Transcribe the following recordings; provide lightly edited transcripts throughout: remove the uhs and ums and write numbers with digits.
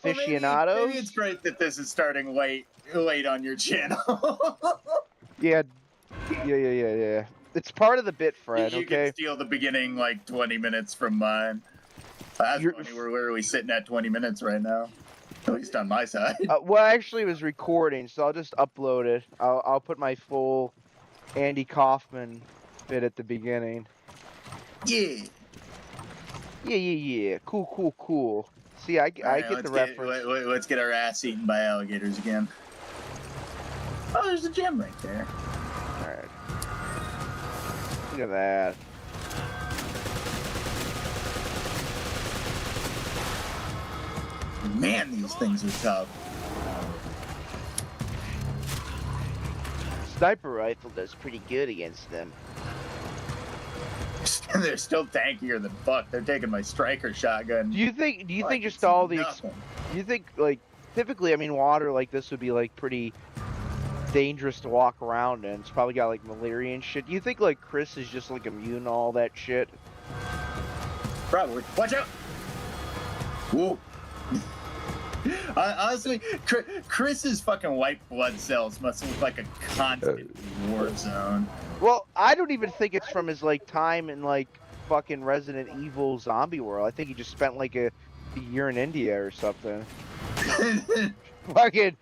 aficionados. Maybe it's great that this is starting late on your channel. Yeah. It's part of the bit, Fred. You Okay. can steal the beginning like 20 minutes from mine. That's funny. We're literally sitting at 20 minutes right now. At least on my side. Well, actually, it was recording, so I'll just upload it. I'll put my full Andy Kaufman bit at the beginning. Yeah. Yeah. Cool. See, I get the reference. Let's get our ass eaten by alligators again. Oh, there's a gem right there. All right. Look at that. Man, these things are tough. Sniper rifle does pretty good against them. They're still tankier than fuck. They're taking my striker shotgun. Do you think just all the? Nothing. Do you think like typically? I mean, water like this would be like pretty dangerous to walk around in. It's probably got like malaria and shit. Do you think like Chris is just like immune to all that shit? Probably. Watch out! Whoa. Honestly, Chris's fucking white blood cells must look like a constant war zone. Well, I don't even think it's from his like time in like fucking Resident Evil zombie world. I think he just spent like a year in India or something. Fucking,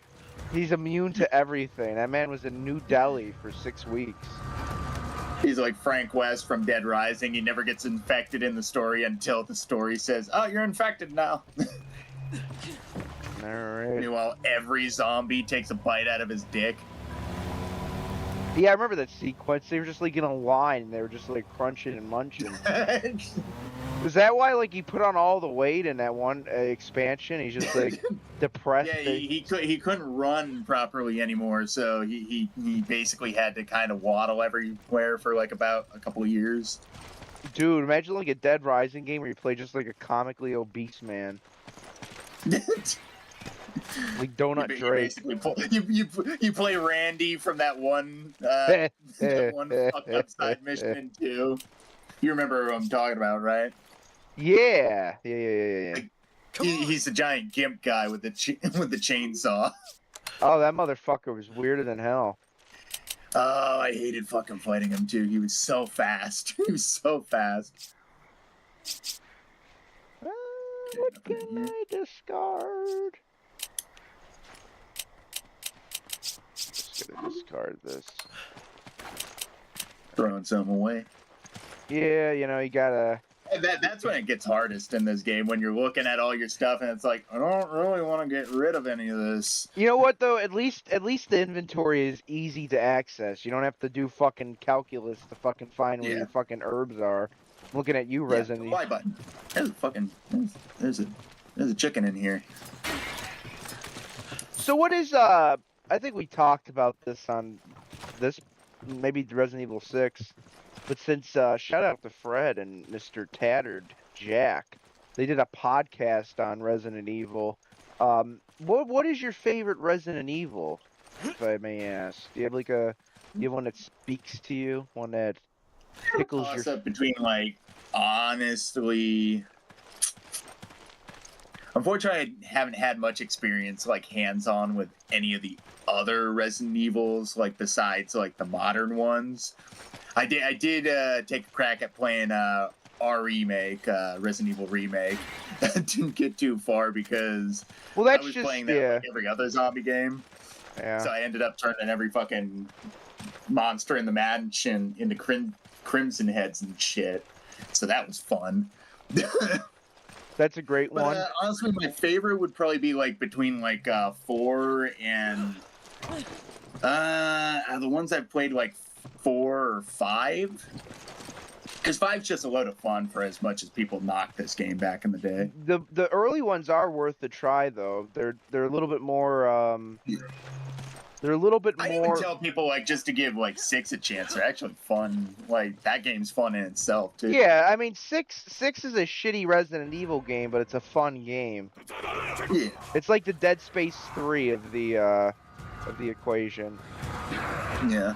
he's immune to everything. That man was in New Delhi for 6 weeks. He's like Frank West from Dead Rising. He never gets infected in the story until the story says, "Oh, you're infected now." Alright. Meanwhile, every zombie takes a bite out of his dick. Yeah, I remember that sequence. They were just like in a line and they were just like crunching and munching. Is that why like he put on all the weight in that one expansion? He's just like depressed. Yeah, he couldn't run properly anymore, so he basically had to kind of waddle everywhere for like about a couple of years. Dude, imagine like a Dead Rising game where you play just like a comically obese man. Like Donut Drake. You play Randy from that one that one fucked up side mission too. You remember what I'm talking about, right? Yeah. He's the giant gimp guy with the chainsaw. Oh, that motherfucker was weirder than hell. Oh, I hated fucking fighting him too. He was so fast. He was so fast. What can I discard? Just gonna discard this. Throwing some away. Yeah, you know, you gotta... That's when it gets hardest in this game, when you're looking at all your stuff and it's like, I don't really want to get rid of any of this. You know what, though? At least the inventory is easy to access. You don't have to do fucking calculus to fucking find where your fucking herbs are. I'm looking at you, Resident Evil. Y button. There's a fucking... There's a chicken in here. So what is, I think we talked about this on this, maybe Resident Evil 6, but since, shout out to Fred and Mr. Tattered Jack, they did a podcast on Resident Evil. What is your favorite Resident Evil, if I may ask? Do you have like one that speaks to you? One that tickles your... Toss up between, like, honestly... Unfortunately, I haven't had much experience, like, hands-on with any of the other Resident Evils, like, besides, like, the modern ones. I did take a crack at playing Resident Evil Remake. I didn't get too far because I was just playing that like every other zombie game. Yeah. So I ended up turning every fucking monster in the mansion into crimson heads and shit. So that was fun. That's a great one. Honestly, my favorite would probably be like between like 4 and the ones I've played like 4 or 5. Because 5's just a load of fun for as much as people knocked this game back in the day. The early ones are worth the try though. They're a little bit more they're a little bit more... I even tell people, like, just to give, like, 6 a chance. They're actually fun. Like, that game's fun in itself, too. Yeah, I mean, 6 is a shitty Resident Evil game, but it's a fun game. Yeah. It's like the Dead Space 3 of the equation. Yeah.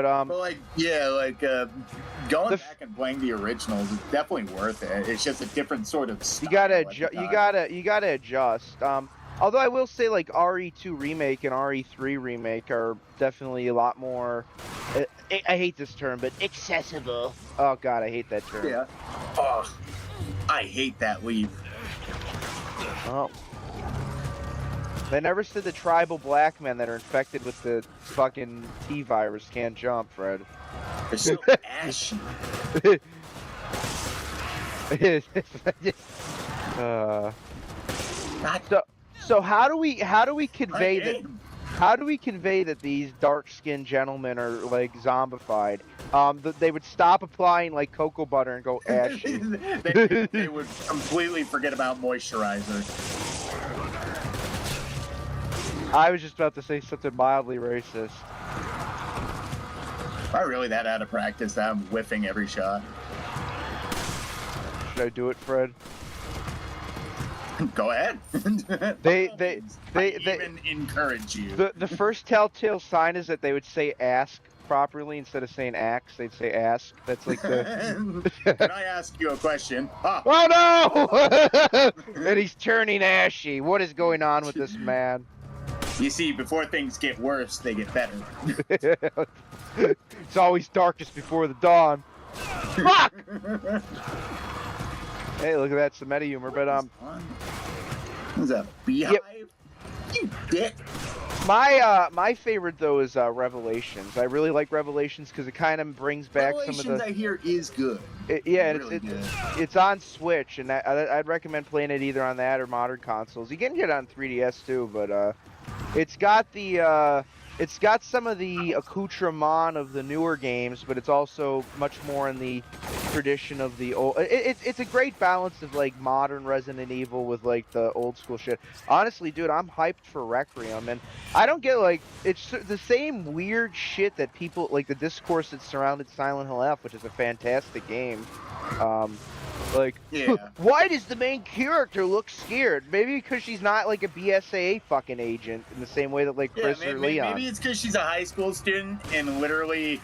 But like, yeah, like going The back and playing the originals is definitely worth it. It's just a different sort of style. you gotta adjust. Although I will say like RE2 remake and RE3 remake are definitely a lot more. I hate this term, but accessible. Oh god, I hate that term. Yeah. Oh, I hate that leap. Oh. They never said the tribal black men that are infected with the fucking T virus can't jump, Fred. They're so ashy. So how do we convey that? How do we convey that these dark-skinned gentlemen are like zombified? They would stop applying like cocoa butter and go ashy. they would completely forget about moisturizer. I was just about to say something mildly racist. Am I really that out of practice that I'm whiffing every shot? Should I do it, Fred? Go ahead. They even encourage you. The first telltale sign is that they would say ask properly instead of saying axe. They'd say ask. That's like the. Can I ask you a question? Ah. Oh no! And he's turning ashy. What is going on with this man? You see, before things get worse, they get better. It's always darkest before the dawn. Fuck! Hey, look at that, some meta humor, but Is that a beehive? Yep. You dick. My favorite though is Revelations. I really like Revelations because it kind of brings back some of the. I hear is good. It's on Switch, and I'd recommend playing it either on that or modern consoles. You can get it on 3DS too, but it's got some of the accoutrement of the newer games, but it's also much more in the tradition of the old. It's a great balance of like modern Resident Evil with like the old school shit. Honestly, dude, I'm hyped for Requiem, and I don't get like it's the same weird shit that people like the discourse that surrounded Silent Hill F, which is a fantastic game. Why does the main character look scared? Maybe because she's not like a BSAA fucking agent in the same way that like Chris or Leon. Maybe it's because she's a high school student and literally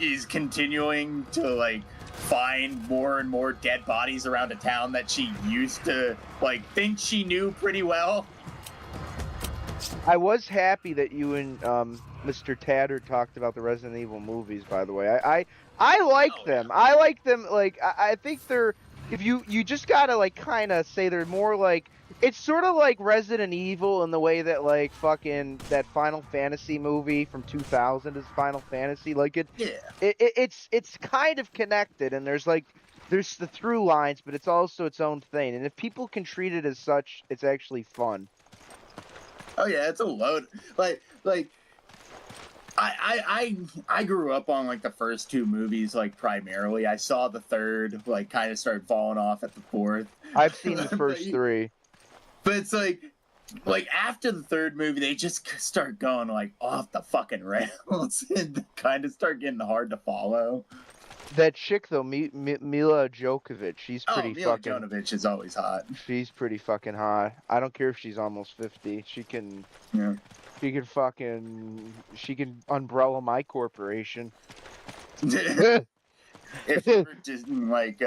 is continuing to like find more and more dead bodies around a town that she used to like think she knew pretty well. I was happy that you and Mr. Tatter talked about the Resident Evil movies, by the way. I like them. I like them. Like I think they're. If you just gotta like kind of say they're more like it's sort of like Resident Evil in the way that like fucking that Final Fantasy movie from 2000 is Final Fantasy. Like it's kind of connected, and there's the through lines, but it's also its own thing. And if people can treat it as such, it's actually fun. Oh yeah, it's a load. Like I grew up on like the first two movies like primarily. I saw the third like kind of started falling off at the fourth. I've seen the first three. But it's like after the third movie they just start going like off the fucking rails and kind of start getting hard to follow. That chick though, Mila Djokovic, she's pretty fucking. Mila Djokovic is always hot. She's pretty fucking hot. I don't care if she's almost 50. She can. Yeah. She can umbrella my corporation. If she ever just like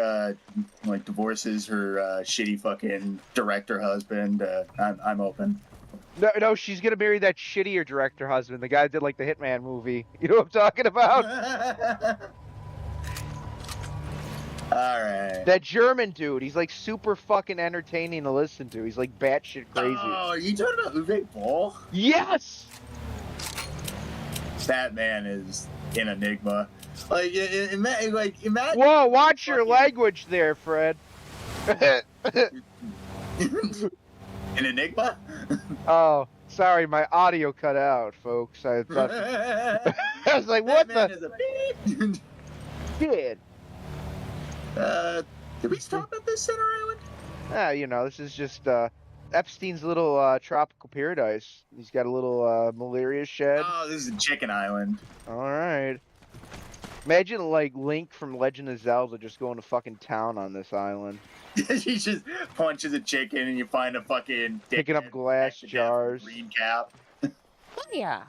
divorces her shitty fucking director husband, I'm open. No, she's gonna marry that shittier director husband, the guy that did like the Hitman movie. You know what I'm talking about? Alright. That German dude, he's like super fucking entertaining to listen to. He's like batshit crazy. Oh, are you talking about Uwe Boll? Yes! That man is an enigma. Imagine. Whoa, watch your language there, Fred. An enigma? Oh, sorry, my audio cut out, folks. I thought. I was like, what that the? Man is a Kid. Did we stop at this center island? You know, this is just Epstein's little tropical paradise. He's got a little malaria shed. Oh, this is a chicken island. All right. Imagine like Link from Legend of Zelda just going to fucking town on this island. He just punches a chicken and you find a fucking picking up glass jars. Green cap. Oh yeah.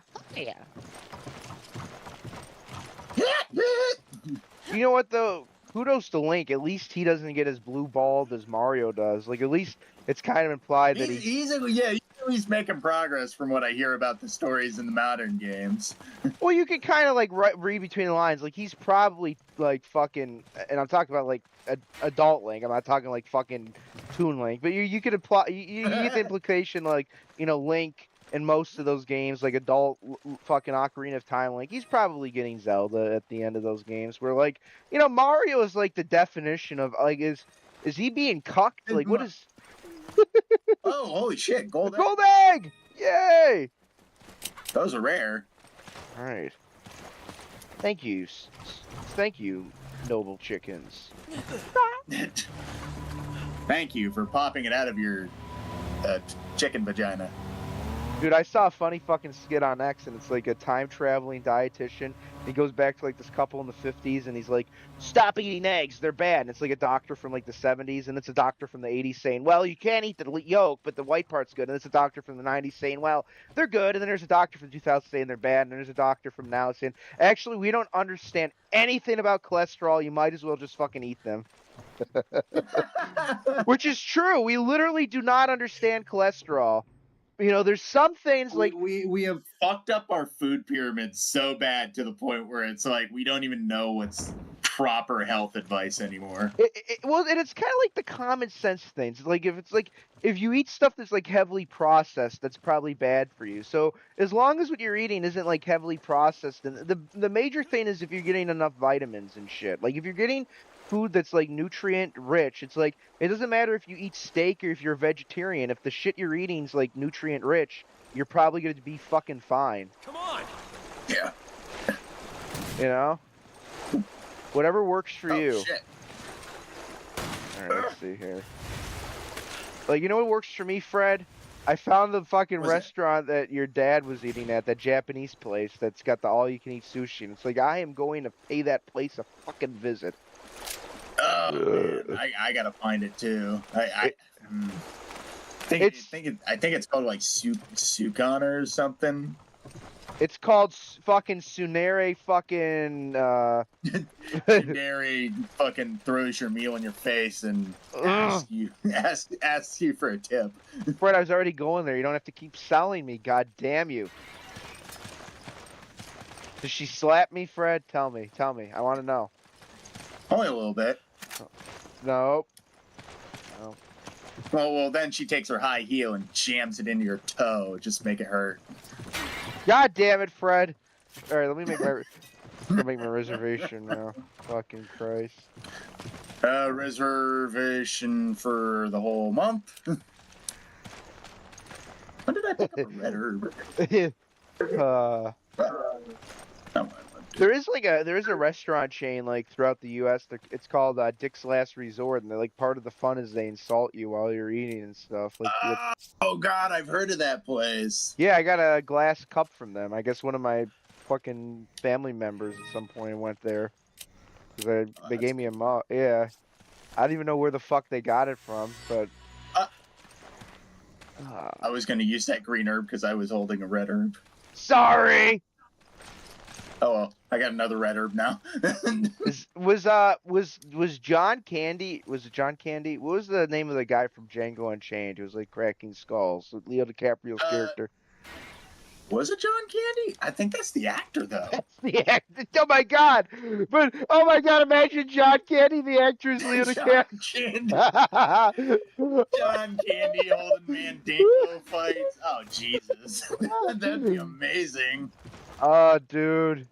You know what though? Kudos to Link. At least he doesn't get as blue balled as Mario does. Like at least it's kind of implied that he's at least making progress from what I hear about the stories in the modern games. Well, you can kind of like read between the lines. Like he's probably like fucking, and I'm talking about like adult Link. I'm not talking like fucking Toon Link. But you could apply. You get the implication like Link in most of those games, like adult fucking Ocarina of Time Link. He's probably getting Zelda at the end of those games. Where like Mario is like the definition of like is he being cucked? Like what is? Oh, holy shit! Gold egg! Yay! Those are rare. All right. Thank you, noble chickens. Thank you for popping it out of your chicken vagina. Dude, I saw a funny fucking skit on X, and it's like a time-traveling dietitian. He goes back to like this couple in the 50s, and he's like, "Stop eating eggs, they're bad." And it's like a doctor from like the 70s, and it's a doctor from the 80s saying, "Well, you can't eat the yolk, but the white part's good." And it's a doctor from the 90s saying, "Well, they're good." And then there's a doctor from 2000 saying they're bad, and then there's a doctor from now saying, "Actually, we don't understand anything about cholesterol. You might as well just fucking eat them." Which is true. We literally do not understand cholesterol. There's some things like we have fucked up our food pyramid so bad to the point where it's like we don't even know what's proper health advice anymore. Well, and it's kind of like the common sense things. Like if you eat stuff that's like heavily processed, that's probably bad for you. So as long as what you're eating isn't like heavily processed, and the major thing is if you're getting enough vitamins and shit. Like if you're getting food that's like nutrient rich, it's like it doesn't matter if you eat steak or if you're a vegetarian. If the shit you're eating's like nutrient rich, you're probably going to be fucking fine. Come on. Yeah. Whatever works for you. Shit. All right, let's see here. Like, what works for me, Fred? I found the fucking restaurant that your dad was eating at, that Japanese place that's got the all-you-can-eat sushi. And it's like, I am going to pay that place a fucking visit. Oh, man. I gotta find it too. I think it's called like Sukon or something. It's called fucking Tsunere fucking Tsunere fucking throws your meal in your face and asks you for a tip. Fred, I was already going there. You don't have to keep selling me. God damn you. Did she slap me, Fred? Tell me. I want to know. Only a little bit. No. Well, then she takes her high heel and jams it into your toe, just to make it hurt. God damn it, Fred. All right, let me make my reservation now. Fucking Christ. Reservation for the whole month. When did I pick up a red herb? There is a restaurant chain like throughout the U.S. It's called Dick's Last Resort, and they're like part of the fun is they insult you while you're eating and stuff. Like, oh God, I've heard of that place. Yeah, I got a glass cup from them. I guess one of my fucking family members at some point went there because they gave me a mug. Yeah, I don't even know where the fuck they got it from, but I was gonna use that green herb because I was holding a red herb. Sorry. Oh well, I got another red herb now. Was John Candy? Was it John Candy? What was the name of the guy from Django Unchained who was like cracking skulls? Leo DiCaprio's character. Was it John Candy? I think that's the actor though. That's the actor. Oh my god! But oh my god! Imagine John Candy, the actor, is Leo DiCaprio. John Candy holding Mandingo fights. Oh Jesus, that'd be amazing. Oh, dude.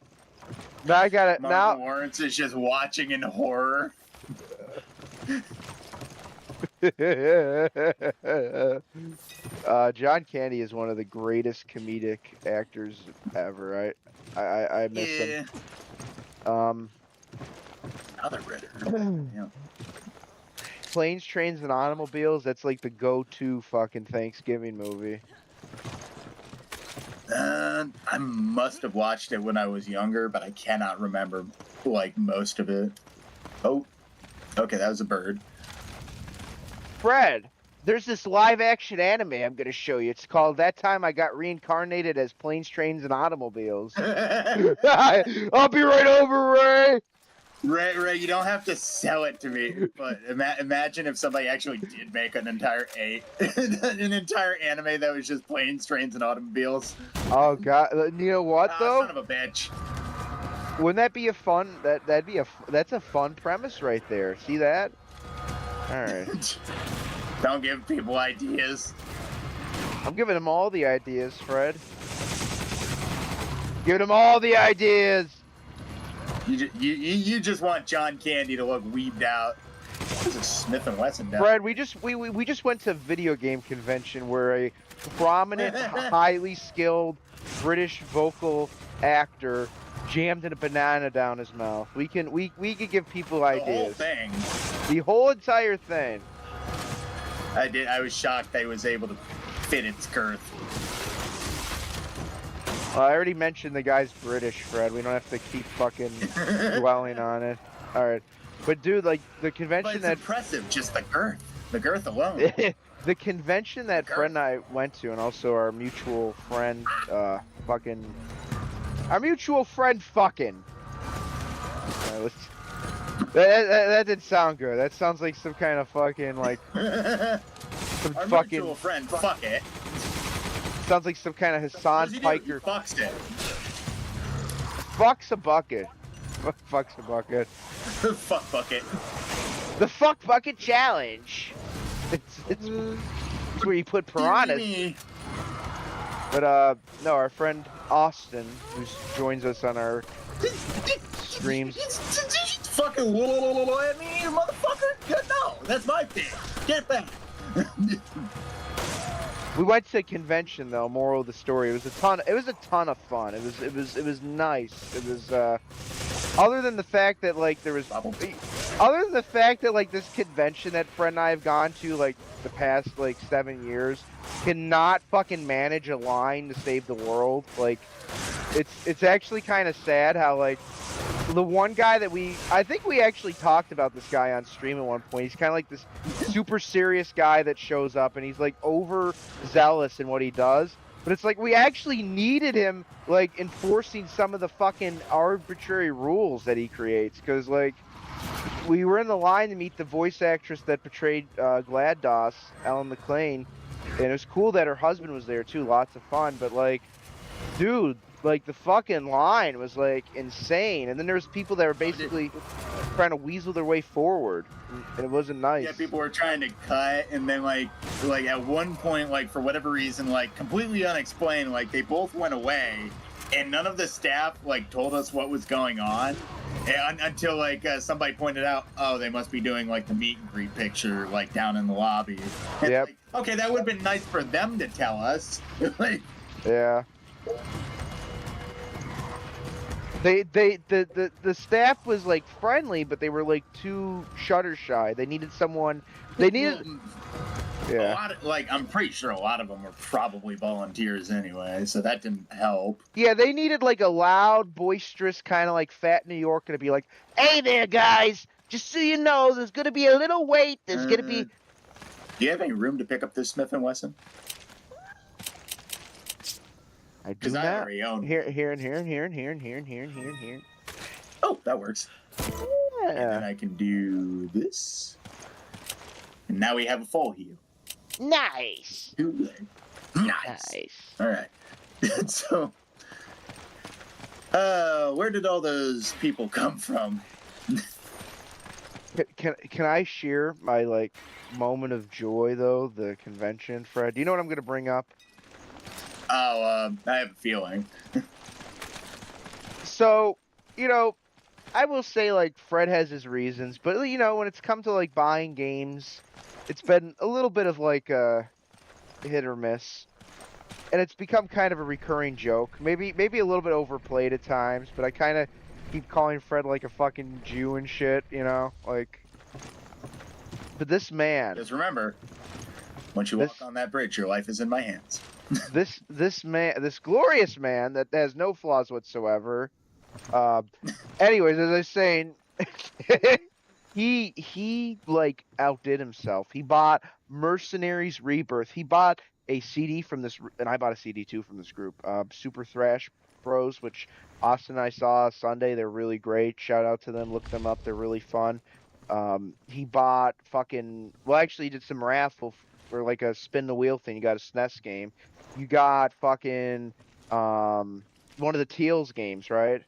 Now I got it. Now Lawrence is just watching in horror. John Candy is one of the greatest comedic actors ever. I miss him. Another red herb. Yeah. Planes, Trains, and Automobiles. That's like the go-to fucking Thanksgiving movie. I must have watched it when I was younger, but I cannot remember like most of it. Oh, okay, that was a bird. Fred, There's this live action anime I'm gonna show you. It's called That Time I Got Reincarnated as Planes, Trains, and Automobiles. I'll be right over, Ray. Ray, you don't have to sell it to me, but imagine if somebody actually did make an entire an entire anime that was just planes, trains, and automobiles. Oh god, you know what though? Son of a bitch. Wouldn't that be a fun? That's a fun premise right there. See that? All right. Don't give people ideas. I'm giving them all the ideas, Fred. Giving them all the ideas. You just want John Candy to look weebed out. This is Smith and Wesson down. Fred, we just went to a video game convention where a prominent, highly skilled British vocal actor jammed a banana down his mouth. We could give people ideas. The whole thing. The whole entire thing. I was shocked I was able to fit its girth. I already mentioned the guy's British, Fred. We don't have to keep fucking dwelling on it. All right, but dude, like the convention but it's impressive, just the girth alone. The convention that Fred and I went to, and also our mutual friend, our mutual friend, fucking. That didn't sound good. That sounds like some kind of fucking like some our fucking mutual friend. Fuck it. Sounds like some kind of Hassan Piker. Fucks it. Fucks a bucket. Fucks a bucket. Fuck bucket. The fuck bucket challenge. It's where you put piranhas. But no, our friend Austin, who joins us on our streams. Fucking at me, you motherfucker! No, that's my thing. Get back. We went to a convention though. Moral of the story: it was a ton of fun. It was nice. It was other than the fact that like this convention that Fred and I have gone to like the past like 7 years cannot fucking manage a line to save the world. Like it's actually kind of sad how like the one guy that I think we actually talked about this guy on stream at one point. He's kind of like this super serious guy that shows up and he's like overzealous in what he does. But it's like we actually needed him like enforcing some of the fucking arbitrary rules that he creates. Because like we were in the line to meet the voice actress that portrayed GLaDOS, Ellen McLean. And it was cool that her husband was there too. Lots of fun. But like, dude, like the fucking line was like insane, and then there's people that were basically trying to weasel their way forward, and it wasn't nice. Yeah, people were trying to cut, and then like at one point, like for whatever reason, like completely unexplained, like they both went away, and none of the staff like told us what was going on, and, until like somebody pointed out, oh, they must be doing like the meet and greet picture like down in the lobby. And, yep. Like, okay, that would have been nice for them to tell us. Like, yeah. The staff was like friendly, but they were like too shutter shy. They needed someone. They needed. Yeah. A lot of, like I'm pretty sure a lot of them were probably volunteers anyway, so that didn't help. Yeah, they needed like a loud, boisterous kind of like fat New Yorker to be like, "Hey there, guys! Just so you know, there's gonna be a little wait. There's gonna be." Do you have any room to pick up this Smith and Wesson? I do not. I already own here. Oh, that works. Yeah. And then I can do this. And now we have a full heal. Nice. Nice. All right. So, where did all those people come from? Can I share my like moment of joy though? The convention, Fred. Do you know what I'm gonna bring up? Oh, I have a feeling. So, you know, I will say like Fred has his reasons, but you know, when it's come to like buying games, it's been a little bit of like a hit or miss. And it's become kind of a recurring joke. Maybe a little bit overplayed at times, but I kind of keep calling Fred like a fucking Jew and shit, you know? Like, but this man... Just remember, once you walk on that bridge, your life is in my hands. this glorious man that has no flaws whatsoever. Anyways, as I was saying, he like outdid himself. He bought Mercenaries Rebirth. He bought a CD from this, and I bought a CD too from this group, Super Thrash Bros, which Austin and I saw Sunday. They're really great. Shout out to them. Look them up. They're really fun. He bought fucking, well, actually, he did some raffle for like a spin the wheel thing. You got a SNES game. You got fucking one of the Teals games, right?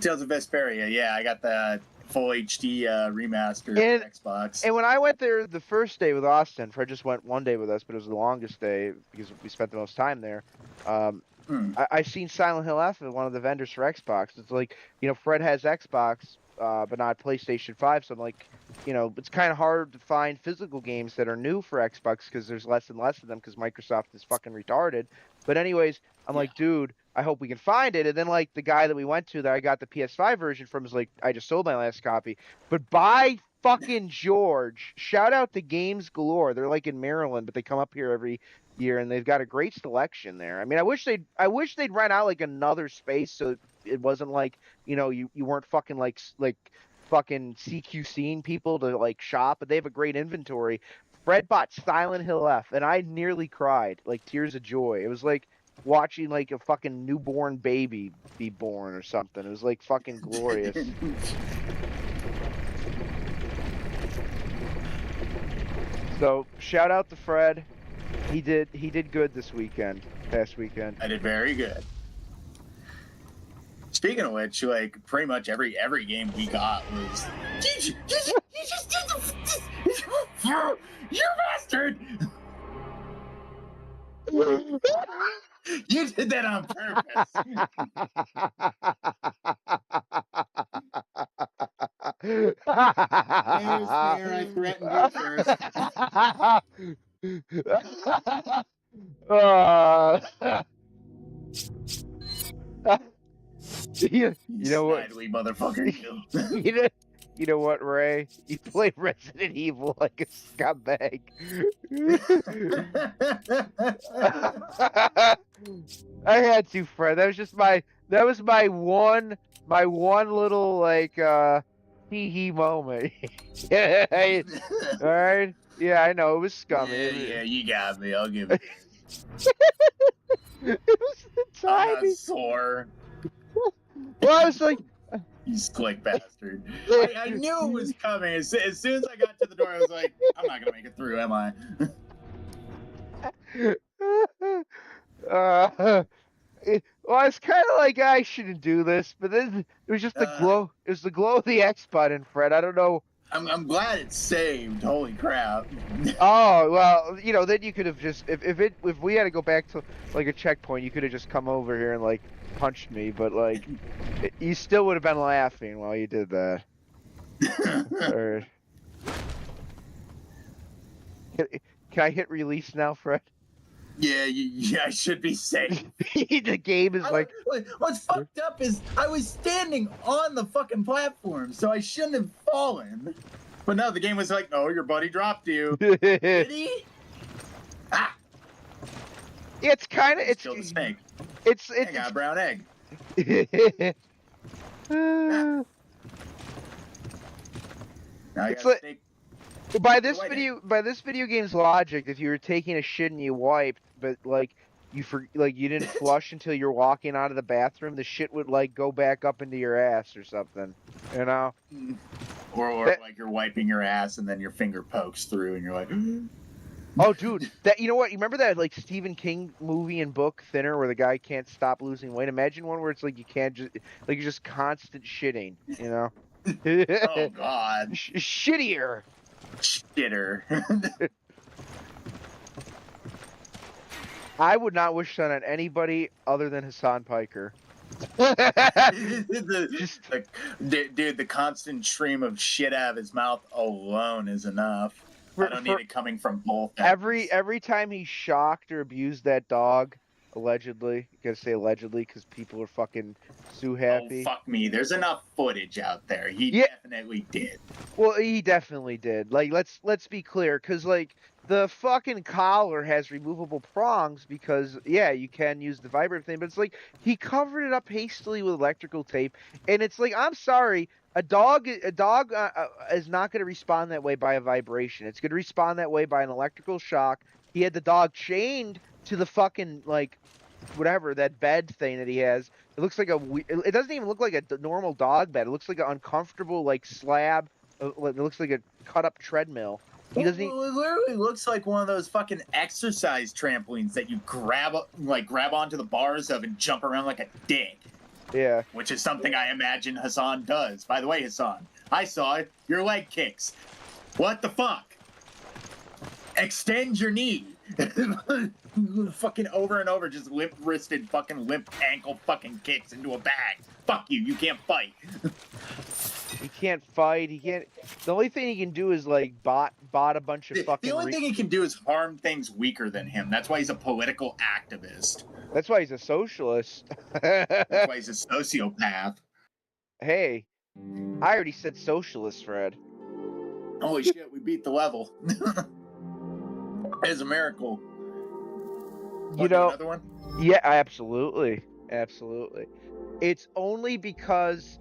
Tales of Vesperia. Yeah, I got the full HD remaster And- for Xbox. And when I went there the first day with Austin, Fred just went one day with us, but it was the longest day because we spent the most time there. I seen Silent Hill F at one of the vendors for Xbox. It's like, you know, Fred has Xbox, but not PlayStation 5. So I'm like, you know, it's kind of hard to find physical games that are new for Xbox because there's less and less of them because Microsoft is fucking retarded. But anyways, I'm like, dude, I hope we can find it. And then like the guy that we went to that I got the PS5 version from is like, I just sold my last copy. But by fucking George, shout out to Games Galore. They're like in Maryland, but they come up here every year and they've got a great selection there. I mean, I wish they'd rent out like another space so it wasn't like, you know, you weren't fucking like fucking CQCing people to like shop, but they have a great inventory. Fred bought Silent Hill F and I nearly cried, like tears of joy. It was like watching like a fucking newborn baby be born or something. It was like fucking glorious. So shout out to Fred. He did good this past weekend. I did very good. Speaking of which, like pretty much every game we got was you just did the you bastard! You did that on purpose. Fair, I threatened you first. You know what? Sadly, motherfucker. You know what, Ray? You played Resident Evil like a scumbag. I had to, Fred. That was just my one little like hee hee moment. Yeah, all right. Yeah, I know it was scummy. Yeah, you got me. I'll give it. It was the I'm timing. not sore. Well, I was like, You slick bastard. I knew it was coming. As soon as I got to the door, I was like, I'm not going to make it through, am I? well, it's kind of like I shouldn't do this, but then it was just the glow. It was the glow of the X button, Fred. I don't know. I'm glad it's saved. Holy crap. Oh well, you know, then you could have just if we had to go back to like a checkpoint, you could have just come over here and like punched me, but like you still would have been laughing while you did that. Or, can I hit release now, Fred? Yeah, I should be safe. The game is like. What's fucked up is I was standing on the fucking platform, so I shouldn't have fallen. But no, the game was like, no, your buddy dropped you. Did he? Ah! It's kind of. It's killed the snake. It's. I got a brown egg. Ah. Now I It's got like- snake. By this video game's logic, if you were taking a shit and you wiped, but like you didn't flush until you're walking out of the bathroom, the shit would like go back up into your ass or something, you know? Or like you're wiping your ass and then your finger pokes through and you're like, Oh, dude, that you know what? You remember that like Stephen King movie and book Thinner, where the guy can't stop losing weight? Imagine one where it's like you can't just like you're just constant shitting, you know? oh god, Shittier. shitter. I would not wish that on anybody other than Hassan Piker. Dude, the constant stream of shit out of his mouth alone is enough. I don't need it coming from both ends. Every time he shocked or abused that dog, allegedly, you gotta say allegedly because people are fucking so happy. Oh, fuck me. There's enough footage out there. He definitely did. Well, he definitely did. Like, let's be clear, because like the fucking collar has removable prongs because yeah, you can use the vibrate thing, but it's like he covered it up hastily with electrical tape, and it's like I'm sorry, a dog is not going to respond that way by a vibration. It's going to respond that way by an electrical shock. He had the dog chained to the fucking like whatever that bed thing that he has. It looks like it doesn't even look like a normal dog bed. It looks like an uncomfortable like slab. It looks like a cut up treadmill. He doesn't. Well, it literally looks like one of those fucking exercise trampolines that you grab onto the bars of and jump around like a dick. Yeah. Which is something I imagine Hassan does. By the way, Hassan, I saw it. Your leg kicks. What the fuck? Extend your knee. Fucking over and over, just limp-wristed, fucking limp ankle fucking kicks into a bag. Fuck you. You can't fight. He can't fight. He can't. The only thing he can do is like bot a bunch of fucking. The only thing he can do is harm things weaker than him. That's why he's a political activist. That's why he's a socialist. That's why he's a sociopath. Hey, I already said socialist, Fred. Holy shit, we beat the level. It's a miracle. You know, another one? Yeah, absolutely. Absolutely. It's only because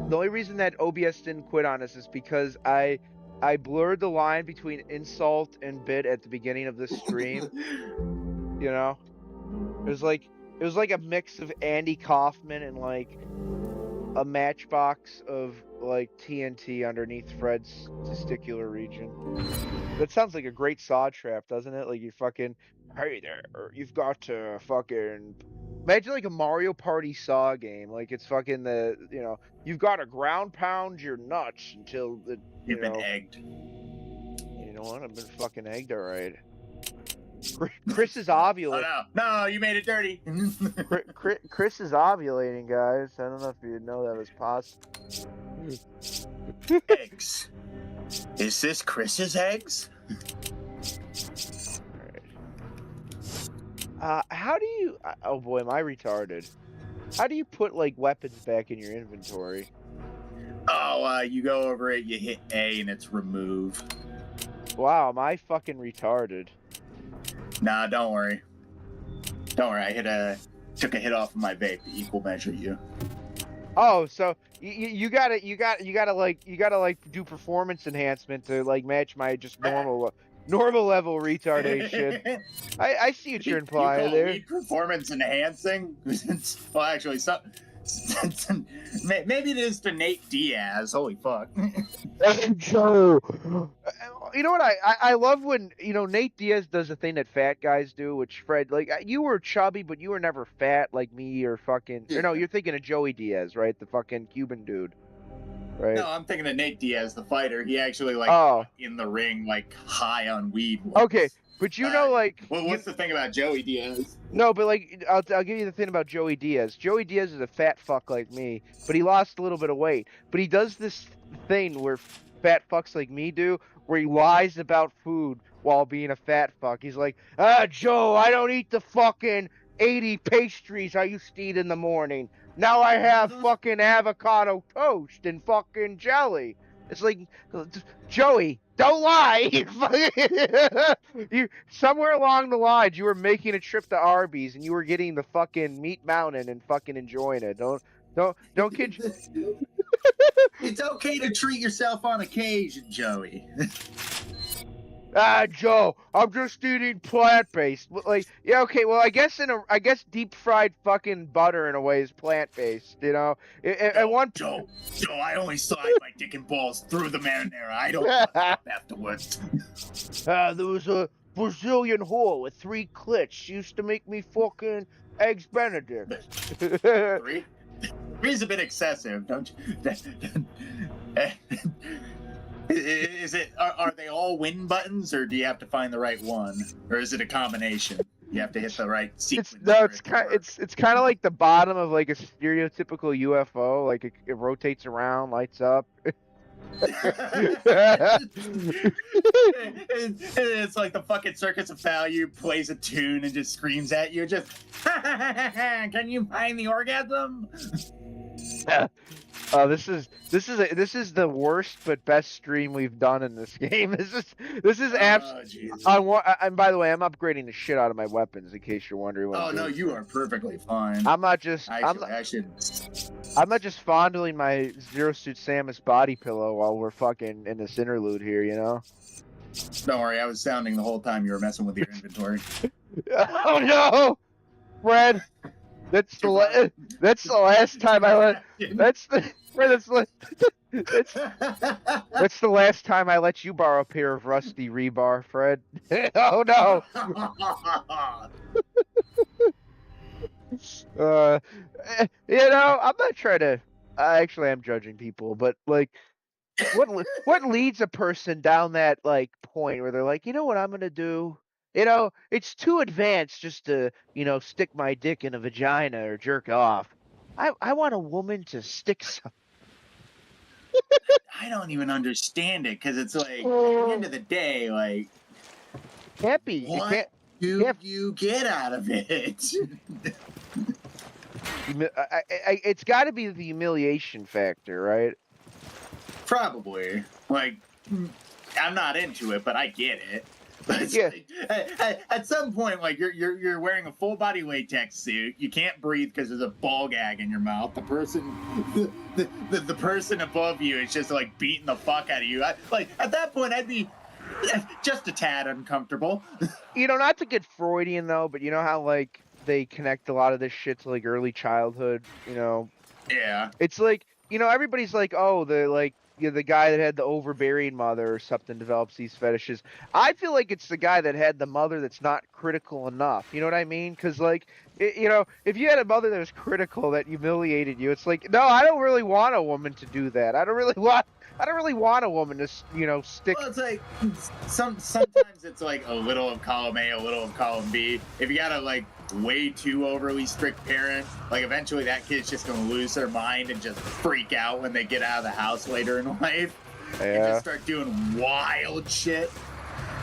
the only reason that OBS didn't quit on us is because I blurred the line between insult and bit at the beginning of this stream. You know? It was like a mix of Andy Kaufman and like a matchbox of like TNT underneath Fred's testicular region. That sounds like a great saw trap, doesn't it? Like you fucking, hey there, you've got to fucking imagine like a Mario Party saw game. Like it's fucking you've got to ground pound your nuts until you've been egged. You know what? I've been fucking egged, alright. Chris is ovulating. Oh no, you made it dirty. Chris is ovulating, guys. I don't know if you know that was possible. Eggs. Is this Chris's eggs? How do you? Oh boy, am I retarded? How do you put like weapons back in your inventory? Oh, you go over it, you hit A, and it's remove. Wow, am I fucking retarded? Nah, don't worry. Don't worry. I took a hit off of my vape to equal measure you. Oh, so you gotta do performance enhancement to like match my just normal level retardation. I see what you're implying you call there. Weed performance enhancing? Well, actually, maybe it is to Nate Diaz. Holy fuck. Joe. You know what I love when Nate Diaz does a thing that fat guys do, which Fred, like, you were chubby but you were never fat like me or fucking no, you're thinking of Joey Diaz, right? The fucking Cuban dude, right? No, I'm thinking of Nate Diaz, the fighter. He actually in the ring like high on weed once. Okay, but what's the thing about Joey Diaz? No, but like I'll give you the thing about Joey Diaz. Joey Diaz is a fat fuck like me, but he lost a little bit of weight. But he does this thing where fat fucks like me do, where he lies about food while being a fat fuck. He's like, Joe, I don't eat the fucking 80 pastries I used to eat in the morning. Now I have fucking avocado toast and fucking jelly. It's like, Joey, don't lie. You somewhere along the lines, you were making a trip to Arby's and you were getting the fucking Meat Mountain and fucking enjoying it. Don't kid. It's okay to treat yourself on occasion, Joey. Joe, I'm just eating plant-based. Like, yeah, okay, well, I guess deep fried fucking butter in a way is plant-based, you know? Joe, I only slide my dick and balls through the marinara. I don't fuck up afterwards. There was a Brazilian whore with 3 clits. She used to make me fucking eggs Benedict. 3? 3's a bit excessive, don't you? Is it? Are they all win buttons, or do you have to find the right one, or is it a combination? You have to hit the right sequence. It's kind of like the bottom of like a stereotypical UFO. Like it rotates around, lights up. It's like the fucking Circus of Value plays a tune and just screams at you. Just, can you find the orgasm? Oh, this is the worst but best stream we've done in this game. This is Jesus. and by the way, I'm upgrading the shit out of my weapons in case you're wondering what Oh I'm no, doing. you are perfectly fine. I'm not just I'm not just fondling my Zero Suit Samus body pillow while we're fucking in this interlude here, you know? Don't worry, I was sounding the whole time you were messing with your inventory. Oh no, Fred. That's the last time I let. That's the that's the last time I let you borrow a pair of rusty rebar, Fred. Oh no. You know, I'm not trying to. I actually am judging people, but like, what leads a person down that like point where they're like, you know what I'm gonna do? You know, it's too advanced just to, you know, stick my dick in a vagina or jerk off. I want a woman to stick some. I don't even understand it because it's like at the end of the day, like, Can't be. what do you get out of it? It's got to be the humiliation factor, right? Probably. Like, I'm not into it, but I get it. But Yeah. like, at some point, like you're wearing a full body latex suit. You can't breathe because there's a ball gag in your mouth. The person above you is just like beating the fuck out of you. Like at that point, I'd be just a tad uncomfortable. You know, not to get Freudian though, but you know how like they connect a lot of this shit to like early childhood. You know, Yeah. it's like, you know, everybody's like, oh, the guy that had the overbearing mother or something develops these fetishes. I feel like it's the guy that had the mother that's not critical enough. You know what I mean? Because like, you know, if you had a mother that was critical that humiliated you, it's like, no, I don't really want a woman to do that. I don't really want a woman to, you know, stick. Well, it's like sometimes it's like a little of column A, a little of column B. If you got a like way too overly strict parent, like eventually that kid's just gonna lose their mind and just freak out when they get out of the house later in life and just start doing wild shit.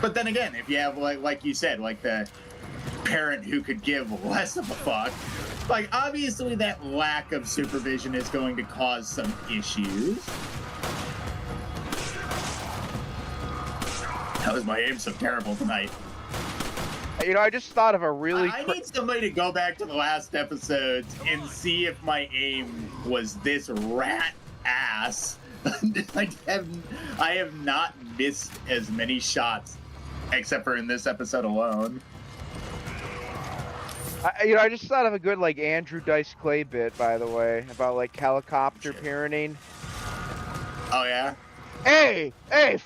But then again, if you have like you said, like the parent who could give less of a fuck, like obviously that lack of supervision is going to cause some issues. How is my aim so terrible tonight? You know, I just thought of a really. I need somebody to go back to the last episodes and see if my aim was this rat ass. I have not missed as many shots, except for in this episode alone. You know, I just thought of a good like Andrew Dice Clay bit, by the way, about like helicopter parenting. Oh yeah. Hey,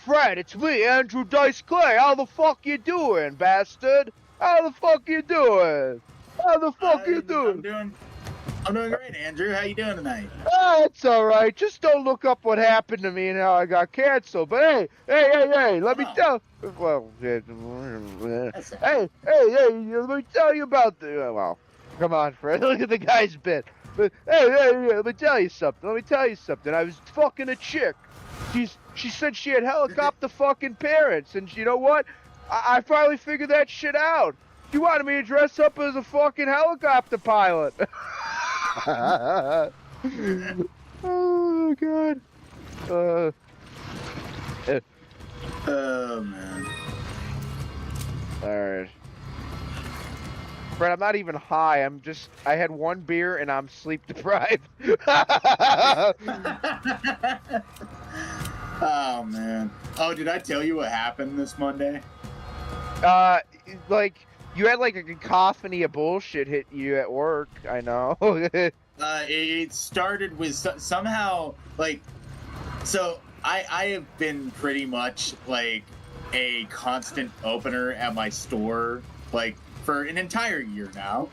Fred, it's me, Andrew Dice Clay. How the fuck you doing, bastard? How the fuck you doing? How the fuck you doing? I'm doing great, Andrew. How you doing tonight? Oh, it's all right. Just don't look up what happened to me and how I got canceled. But hey, let me tell. Well, hey, let me tell you about the. Well, come on, Fred. Look at the guy's bit. But hey, let me tell you something. I was fucking a chick. She said she had helicopter fucking parents, and you know what? I finally figured that shit out. She wanted me to dress up as a fucking helicopter pilot. Oh god. Oh man. Alright. Fred, I'm not even high. I had one beer and I'm sleep deprived. Oh man. Oh, did I tell you what happened this Monday? Like, you had like a cacophony of bullshit hit you at work, I know. It started with somehow, like, so I have been pretty much like a constant opener at my store, like, for an entire year now.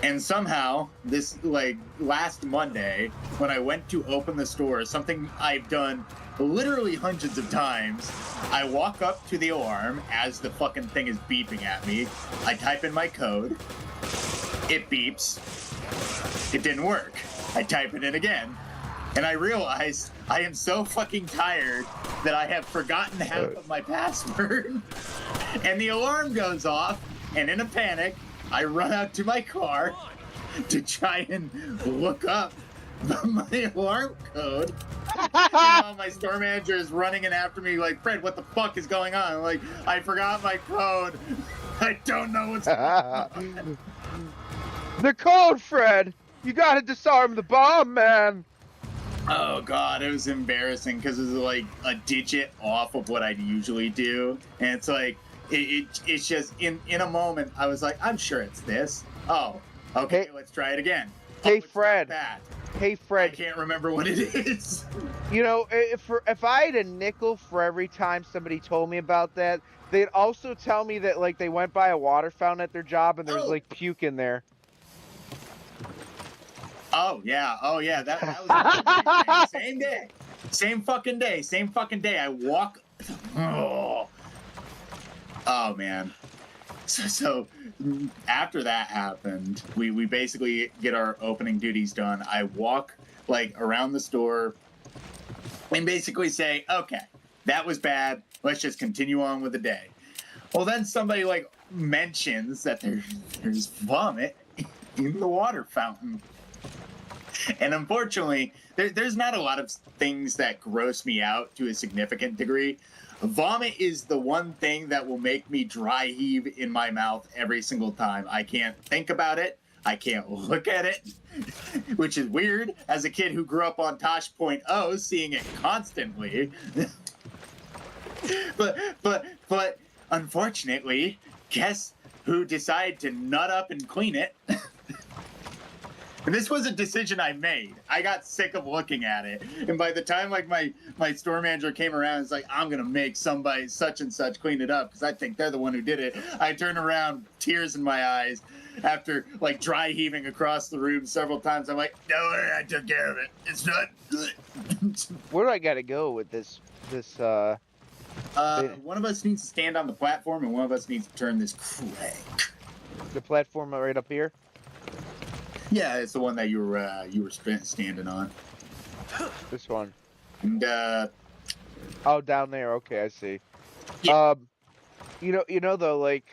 And somehow, this, like, last Monday, when I went to open the store, something I've done literally hundreds of times, I walk up to the alarm as the fucking thing is beeping at me. I type in my code. It beeps. It didn't work. I type it in again. And I realize I am so fucking tired that I have forgotten half of my password. And the alarm goes off, and in a panic, I run out to my car to try and look up my alarm code. Meanwhile, my store manager is running in after me like, Fred, what the fuck is going on? I'm like, I forgot my code. I don't know what's going on. The code, Fred! You gotta disarm the bomb, man! Oh god, it was embarrassing because it was like a digit off of what I'd usually do. And it's like, it's just, in a moment, I was like, I'm sure it's this. Oh, okay, Hey, let's try it again. Hey, it's not Fred. that. Hey, I Fred. can't remember what it is. You know, if I had a nickel for every time somebody told me about that, they'd also tell me that, like, they went by a water fountain at their job and there's, like, puke in there. Oh yeah, that was another great thing. Same day, same fucking day. I walk. Oh man. So after that happened, we basically get our opening duties done. I walk like around the store and basically say, okay, that was bad. Let's just continue on with the day. Well, then somebody like mentions that there's vomit in the water fountain. And unfortunately, there's not a lot of things that gross me out to a significant degree. Vomit is the one thing that will make me dry heave in my mouth every single time. I can't think about it. I can't look at it, which is weird as a kid who grew up on Tosh.0, seeing it constantly. but unfortunately, guess who decided to nut up and clean it? And this was a decision I made. I got sick of looking at it. And by the time like my store manager came around, it's like, I'm going to make somebody such and such clean it up because I think they're the one who did it. I turned around, tears in my eyes, after like dry heaving across the room several times. I'm like, don't worry, I took care of it. It's not good. Where do I gotta go with this? One of us needs to stand on the platform and one of us needs to turn this crank. The platform right up here? Yeah, it's the one that you were standing on. This one. And oh, down there. Okay, I see. Yeah. You know though, like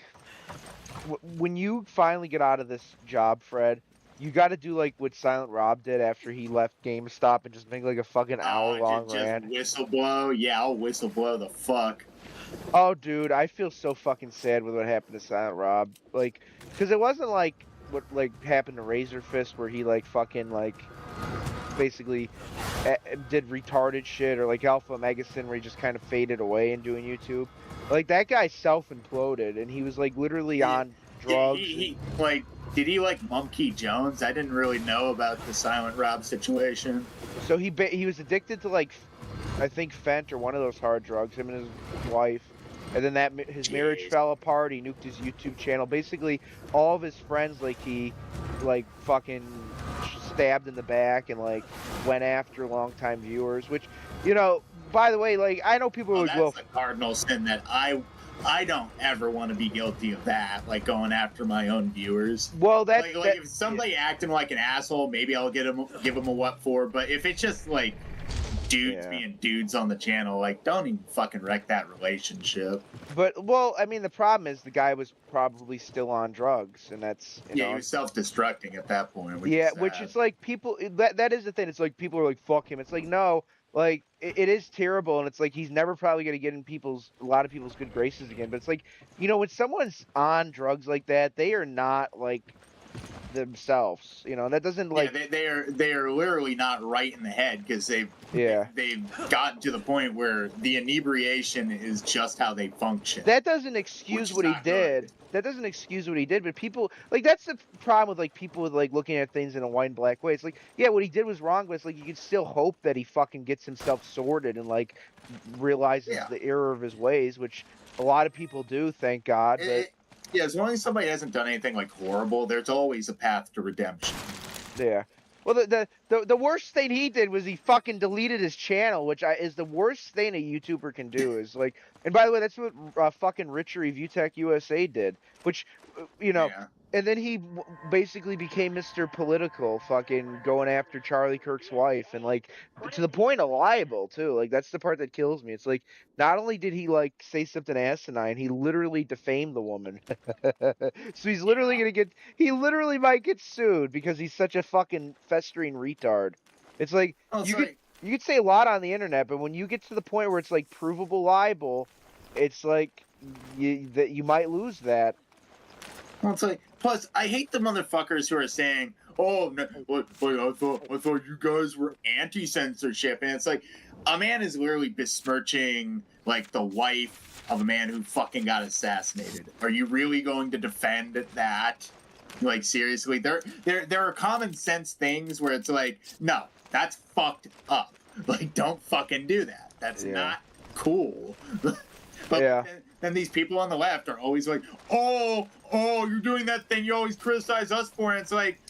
when you finally get out of this job, Fred, you got to do like what Silent Rob did after he left GameStop and just make like a fucking hour-long rant. Just whistle blow. Yeah, I'll whistle blow the fuck. Oh, dude, I feel so fucking sad with what happened to Silent Rob. Like, because it wasn't like what like happened to Razor Fist where he like fucking like basically did retarded shit, or like Alpha Megasin where he just kind of faded away in doing YouTube. Like that guy self-imploded and he was like literally on drugs. Did he like Monkey Jones? I didn't really know about the Silent Rob situation. So he was addicted to like I think Fent or one of those hard drugs, him and his wife. And then his marriage fell apart. He nuked his YouTube channel. Basically, all of his friends, like he, like fucking stabbed in the back and like went after longtime viewers. Which, you know, by the way, like I know people who that's the cardinal sin that I don't ever want to be guilty of that. Like going after my own viewers. Well, that's like if somebody acting like an asshole, maybe I'll give him a what for. But if it's just like dudes being dudes on the channel, like don't even fucking wreck that relationship. But well, I mean the problem is the guy was probably still on drugs, and that's you know, he was self-destructing at that point. Which is like people that is the thing. It's like people are like fuck him. It's like no, like it is terrible, and it's like he's never probably gonna get in a lot of people's good graces again. But it's like, you know, when someone's on drugs like that, they are not like themselves, you know. That doesn't like they are literally not right in the head because they've gotten to the point where the inebriation is just how they function. That doesn't excuse what he did. That doesn't excuse what he did, but people like that's the problem with like people with like looking at things in a white and black way. It's like, yeah, what he did was wrong, but it's like you can still hope that he fucking gets himself sorted and like realizes the error of his ways, which a lot of people do, thank God. Yeah, as long as somebody hasn't done anything like horrible, there's always a path to redemption. Yeah. Well, the worst thing he did was he fucking deleted his channel, which is the worst thing a YouTuber can do. Is like, and by the way, that's what fucking Rich Review Tech USA did, which, you know, and then he basically became Mr. Political, fucking going after Charlie Kirk's wife, and like to the point of libel too. Like that's the part that kills me. It's like not only did he like say something asinine, he literally defamed the woman. So he's literally gonna he literally might get sued because he's such a fucking festering retard. It's like Oh, it's you like, could say a lot on the internet, but when you get to the point where it's like provable libel, it's like you might lose that. well, it's like. Plus, I hate the motherfuckers who are saying, "Oh, no, I thought you guys were anti-censorship," and it's like, a man is literally besmirching like the wife of a man who fucking got assassinated. Are you really going to defend that? Like, seriously, there are common sense things where it's like, no, that's fucked up. Like, don't fucking do that. That's Yeah. not cool. But Yeah. then these people on the left are always like, oh, you're doing that thing you always criticize us for. And it's like,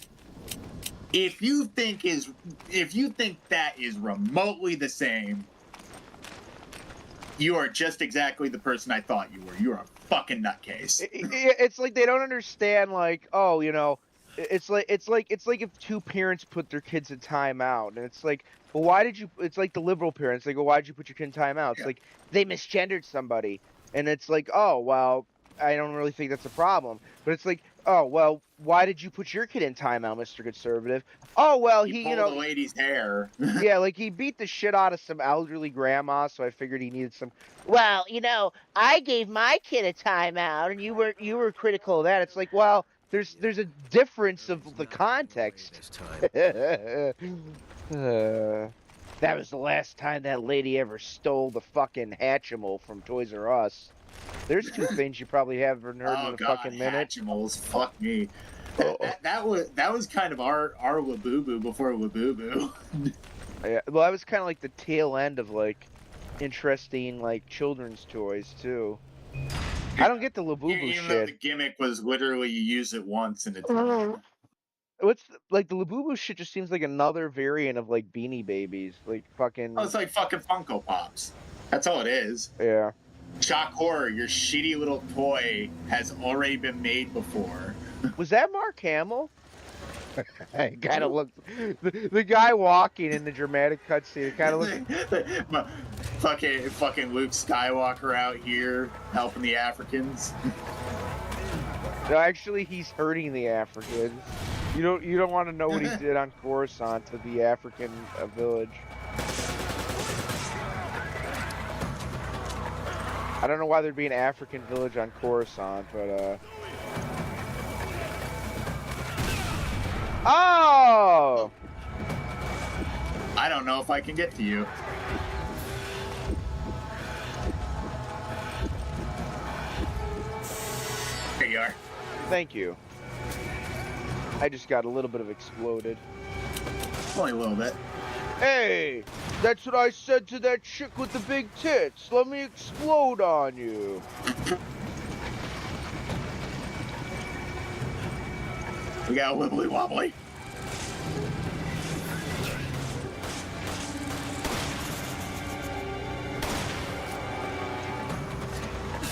if you think that is remotely the same, you are just exactly the person I thought you were. You're a fucking nutcase. It's like they don't understand. Like, oh, you know, it's like if two parents put their kids in timeout, and it's like, well, why did you? It's like the liberal parents. They go, why did you put your kid in timeout? It's like they misgendered somebody, and it's like, oh, well, I don't really think that's a problem. But it's like, oh, well, why did you put your kid in timeout, Mr. Conservative? Oh, well, he pulled the lady's hair. yeah, like he beat the shit out of some elderly grandma, so I figured he needed some. Well, you know, I gave my kid a timeout, and you were critical of that. It's like, well, there's a difference of the context. That was the last time that lady ever stole the fucking Hatchimal from Toys R Us. There's two things you probably haven't heard in a fucking minute. Hatchimals, fuck me. That was kind of our Labubu before Labubu. Yeah, well, that was kind of like the tail end of like interesting like children's toys too. I don't get the Labubu Even though the shit. gimmick was literally you use it once and it's done. Like the Labubu shit just seems like another variant of like Beanie Babies, like fucking. Oh, it's like fucking Funko Pops. That's all it is. Yeah. Shock horror, your shitty little toy has already been made before. Was that Mark Hamill? It kind of looked the guy walking in the dramatic cutscene. It kind of looked fucking Luke Skywalker out here helping the Africans. No, actually, he's hurting the Africans. You don't want to know what he did on Coruscant to the African village. I don't know why there'd be an African village on Coruscant, but Oh! I don't know if I can get to you. There you are. Thank you. I just got a little bit of exploded. Only a little bit. Hey! That's what I said to that chick with the big tits. Let me explode on you. We got a wibbly wobbly.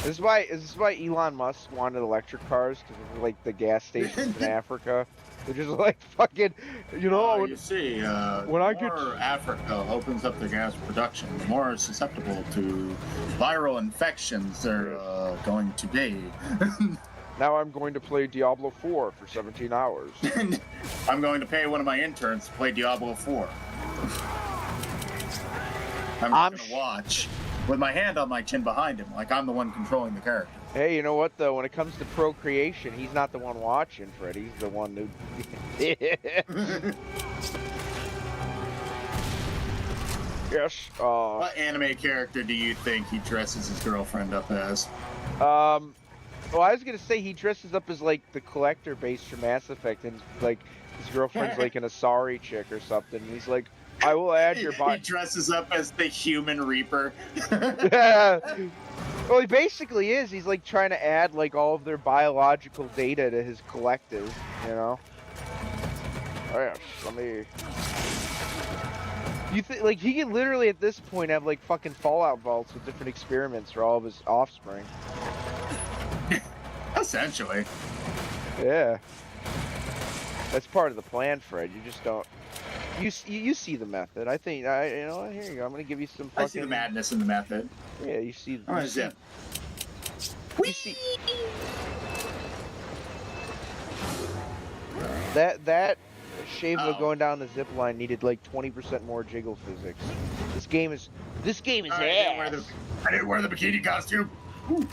Is this why Elon Musk wanted electric cars? Because of like the gas stations in Africa. They're just like fucking, you know. You see, when I get Africa opens up their gas production, the more susceptible to viral infections they're going to be. Now I'm going to play Diablo 4 for 17 hours. I'm going to pay one of my interns to play Diablo 4. I'm going to watch with my hand on my chin behind him, like I'm the one controlling the character. Hey, you know what though? When it comes to procreation, he's not the one watching, Fred. He's the one who. Yes. What anime character do you think he dresses his girlfriend up as? Well, I was gonna say he dresses up as like the collector base from Mass Effect, and like his girlfriend's like an Asari chick or something. And he's like, I will add your body. He dresses up as the Human Reaper. Yeah. Well, he basically is. He's like trying to add like all of their biological data to his collective, you know. Oh yes, let me. You think like he could literally at this point have like fucking Fallout vaults with different experiments for all of his offspring. Essentially. Yeah. That's part of the plan, Fred. You just don't. You see the method. I think. You know. Here you go. I'm gonna give you some. Fucking... I see the madness in the method. Yeah. You see. I'm gonna zip. You see. That Shava going down the zip line needed like 20% more jiggle physics. This game is I ass. I didn't wear the bikini costume. Woo.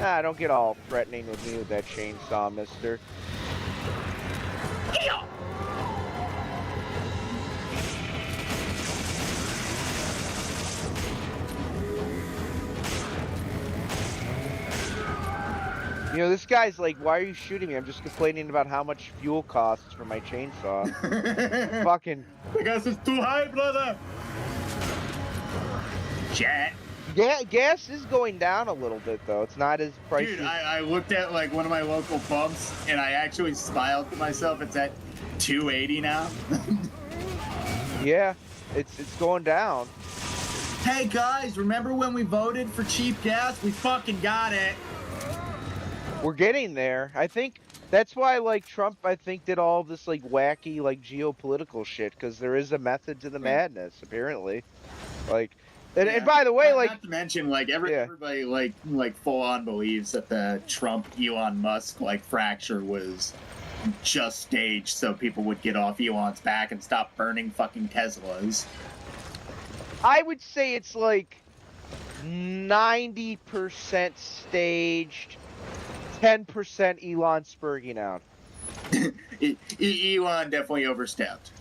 Ah, don't get all threatening with me with that chainsaw, mister. You know, this guy's like, why are you shooting me? I'm just complaining about how much fuel costs for my chainsaw. Fucking. The gas is too high, brother. Chat. Yeah, gas is going down a little bit though. It's not as pricey. Dude, I looked at like one of my local pumps and I actually smiled to myself. It's at 280 now. Yeah, it's going down. Hey guys, remember when we voted for cheap gas? We fucking got it. We're getting there. I think that's why, like, Trump, I think, did all this, like, wacky, like, geopolitical shit, because there is a method to the madness, apparently. Like, and by the way, like... Not to mention, like, everybody, like full-on believes that the Trump-Elon Musk, like, fracture was just staged so people would get off Elon's back and stop burning fucking Teslas. I would say it's, like, 90% staged... 10% Elon spurging out. Elon definitely overstepped.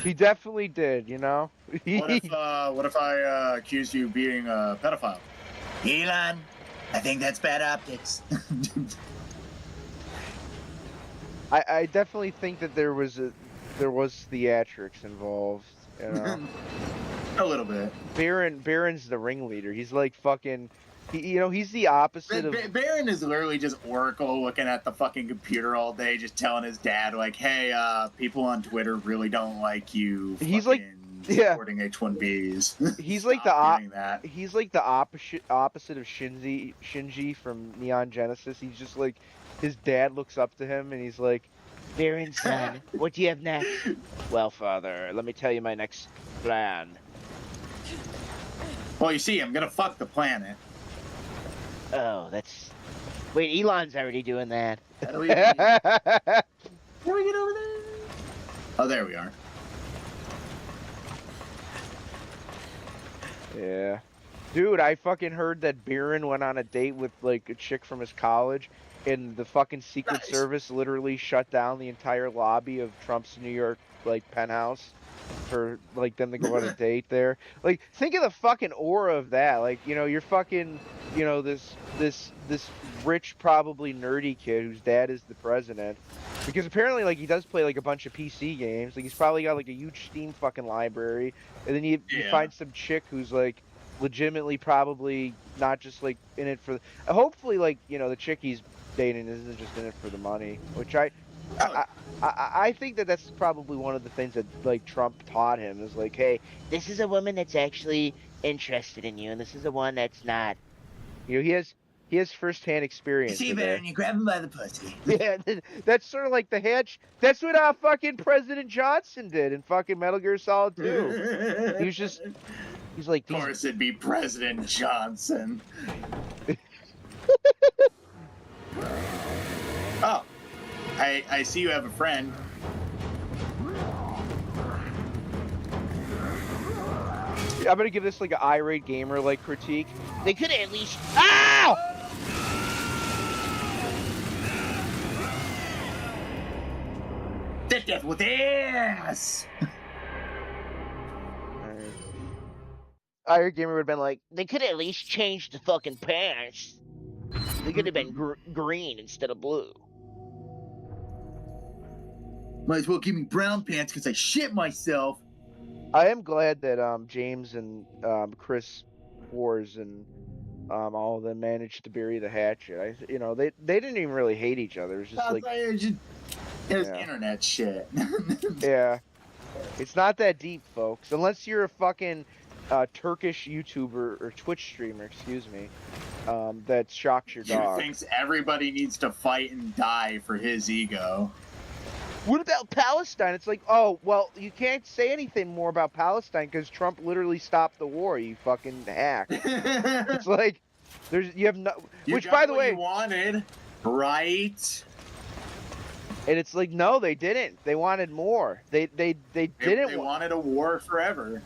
He definitely did, you know? What if I accused you of being a pedophile? Elon, I think that's bad optics. I definitely think that there was theatrics involved, you know? A little bit. Baron's the ringleader. He's like fucking... he's the opposite of... Baron is literally just Oracle looking at the fucking computer all day, just telling his dad, like, hey, people on Twitter really don't like you supporting H-1Bs. He's like he's like the opposite of Shinji from Neon Genesis. He's just like, his dad looks up to him and he's like, Baron son, what do you have next? Well, father, let me tell you my next plan. Well, you see, I'm gonna fuck the planet. Oh, that's... Wait, Elon's already doing that. How do we get over there? Oh, there we are. Yeah. Dude, I fucking heard that Baron went on a date with, like, a chick from his college, and the fucking Secret Service literally shut down the entire lobby of Trump's New York, like, penthouse for, like, them to go on a date there. Like, think of the fucking aura of that. Like, you know, you're fucking, you know, this rich, probably nerdy kid whose dad is the president. Because apparently, like, he does play, like, a bunch of PC games. Like, he's probably got, like, a huge Steam fucking library. And then you find some chick who's, like, legitimately probably not just, like, in it for... Hopefully, like, you know, the chick he's dating isn't just in it for the money. Which I think that's probably one of the things that, like, Trump taught him is like, hey, this is a woman that's actually interested in you, and this is the one that's not. You know, he has firsthand experience. You see better and you grab him by the pussy. Yeah, that's sort of like the hatch. That's what fucking President Johnson did in fucking Metal Gear Solid 2. He's like, of course it'd be President Johnson. Oh. I see you have a friend. I'm gonna give this like an irate gamer like critique. They could at least. Ow! That death with ass. Irate gamer would have been like, they could at least change the fucking pants. They could have been green instead of blue. Might as well give me brown pants because I shit myself. I am glad that James and Chris Wars and all of them managed to bury the hatchet. You know, they didn't even really hate each other. It was just it was internet shit. Yeah, it's not that deep, folks. Unless you're a fucking Turkish YouTuber or Twitch streamer, excuse me, that shocks your dog. Who thinks everybody needs to fight and die for his ego. What about Palestine? It's like, oh, well, you can't say anything more about Palestine because Trump literally stopped the war. You fucking hack. It's like, you have no. You Which, got by the what way, you wanted, right? and it's like, no, they didn't. They wanted more. They didn't. They wanted a war forever.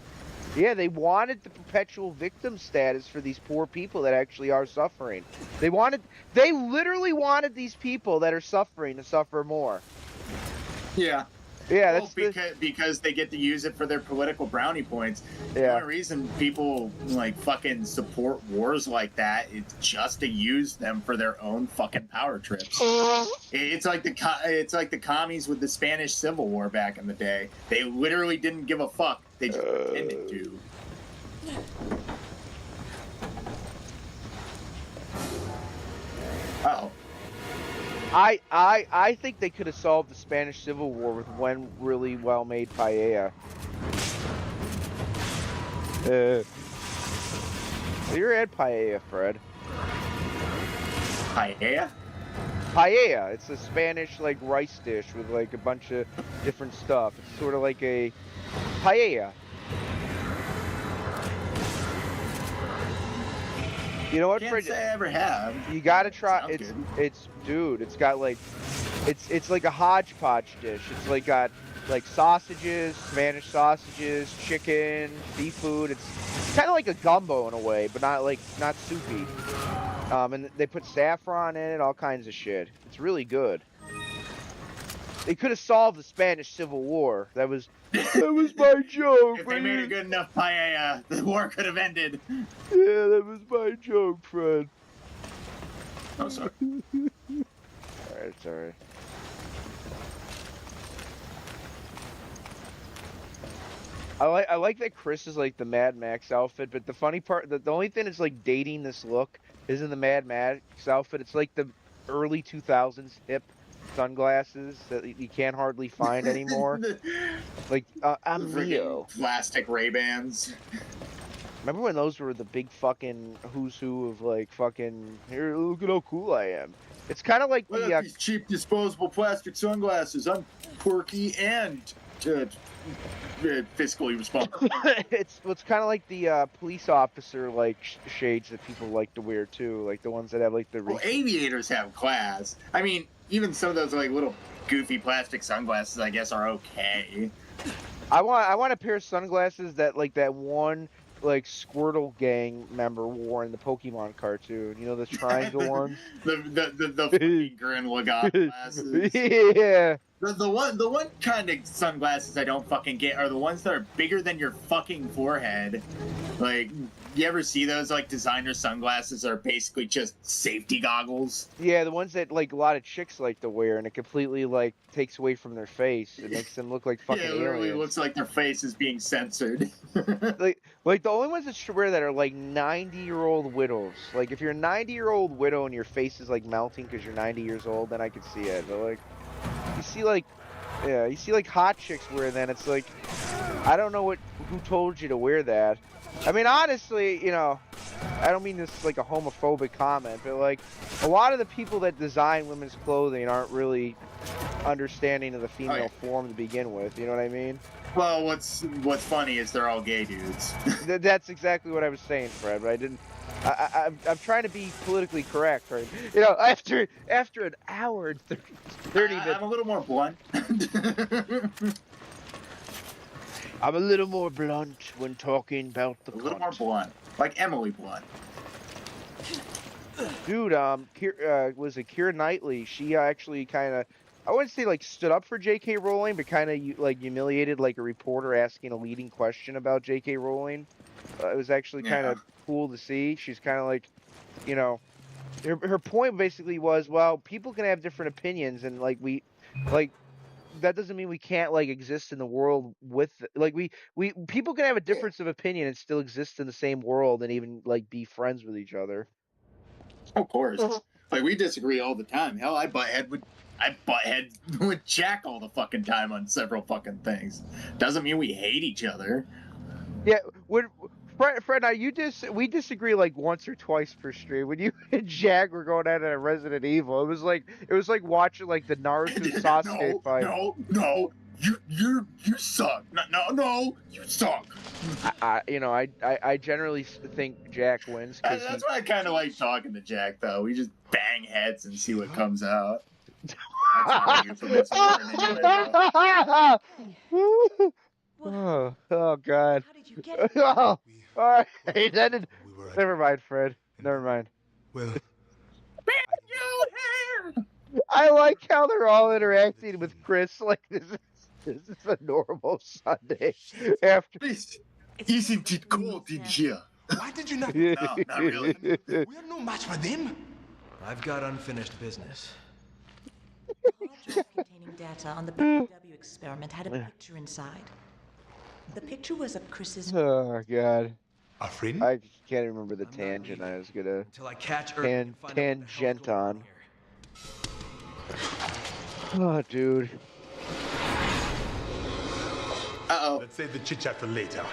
Yeah, they wanted the perpetual victim status for these poor people that actually are suffering. They literally wanted these people that are suffering to suffer more. Yeah. Yeah, well, because they get to use it for their political brownie points. Yeah. The only reason people like fucking support wars like that is just to use them for their own fucking power trips. It's like the commies with the Spanish Civil War back in the day. They literally didn't give a fuck. They just pretended to. Uh-oh. I think they could have solved the Spanish Civil War with one really well-made paella. You're at paella, Fred. Paella? Paella. It's a Spanish like rice dish with like a bunch of different stuff. It's sort of like a paella. You know what, Can't Fred? say I ever have. You gotta try. Sounds Dude. It's got like, it's like a hodgepodge dish. It's like got like sausages, Spanish sausages, chicken, seafood. It's kind of like a gumbo in a way, but not soupy. And they put saffron in it, all kinds of shit. It's really good. They could have solved the Spanish Civil War. That was my joke. If they made a good enough paella, the war could have ended. Yeah, that was my joke, Fred. Oh, sorry. Alright, it's alright. I like that Chris is like the Mad Max outfit, but the funny part, the only thing that's like dating this look isn't the Mad Max outfit. It's like the early 2000s hip sunglasses that you can't hardly find anymore. Like, I'm Leo. Plastic Ray-Bans. Remember when those were the big fucking who's who of like fucking, here, look at how cool I am. It's kind of like Look at these cheap disposable plastic sunglasses. I'm quirky and fiscally responsible. it's kind of like the police officer like shades that people like to wear too, like the ones that have like the. Well, aviators have class. I mean, even some of those like little goofy plastic sunglasses, I guess, are okay. I want a pair of sunglasses that like that one like Squirtle gang member wore in the Pokemon cartoon. You know, the triangle ones. The fucking Grindelwald glasses. Yeah. The one kind of sunglasses I don't fucking get are the ones that are bigger than your fucking forehead. Like, you ever see those like designer sunglasses that are basically just safety goggles? Yeah, the ones that like a lot of chicks like to wear, and it completely like takes away from their face. It makes them look like fucking Yeah, it literally aliens. looks like their face is being censored. Like the only ones that should wear that are like 90-year-old widows. Like if you're a 90-year-old widow and your face is like melting because you're 90 years old, then I could see it. But like, you see like hot chicks wear that. It's like, I don't know who told you to wear that. I mean, honestly, you know, I don't mean this like a homophobic comment, but like a lot of the people that design women's clothing aren't really understanding of the female form to begin with. You know what I mean? Well, what's funny is they're all gay dudes. That's exactly what I was saying, Fred. But I didn't. I'm trying to be politically correct, right? You know, after an hour and 30 minutes. I'm a little more blunt. I'm a little more blunt when talking about the. A little more blunt, like Emily Blunt. Dude, was it Keira Knightley? She actually kind of, I wouldn't say like stood up for J.K. Rowling, but kind of like humiliated like a reporter asking a leading question about J.K. Rowling. It was actually kind of cool to see. She's kind of like, you know, her point basically was, well, people can have different opinions, and like that doesn't mean we can't like exist in the world with like we people can have a difference of opinion and still exist in the same world and even like be friends with each other. Of course. Like, we disagree all the time. Hell, I butt head with Jack all the fucking time on several fucking things. Doesn't mean we hate each other. Yeah, Fred, now we disagree like once or twice per stream. When you and Jack were going at it on Resident Evil, it was like watching like the Naruto Sasuke fight. No, you suck. No, you suck. I generally think Jack wins. That's why I kind of like talking to Jack, though. We just bang heads and see what comes out. Oh God. How did you get it? Oh, all right. Never mind, Fred. Never mind. Well, I like how they're all interacting with Chris like this is a normal Sunday after. Please, isn't it cold in here? why did you not? No, not really. We're no match for them. I've got unfinished business. The hard drive containing data on the PW experiment had a picture inside. The picture was of Chris's. Oh God. A friend? I can't remember the tangent I was gonna Until I catch Earth and find out what the hell's tangent going on. here. Oh, dude. Uh-oh. Let's save the chit chat for later.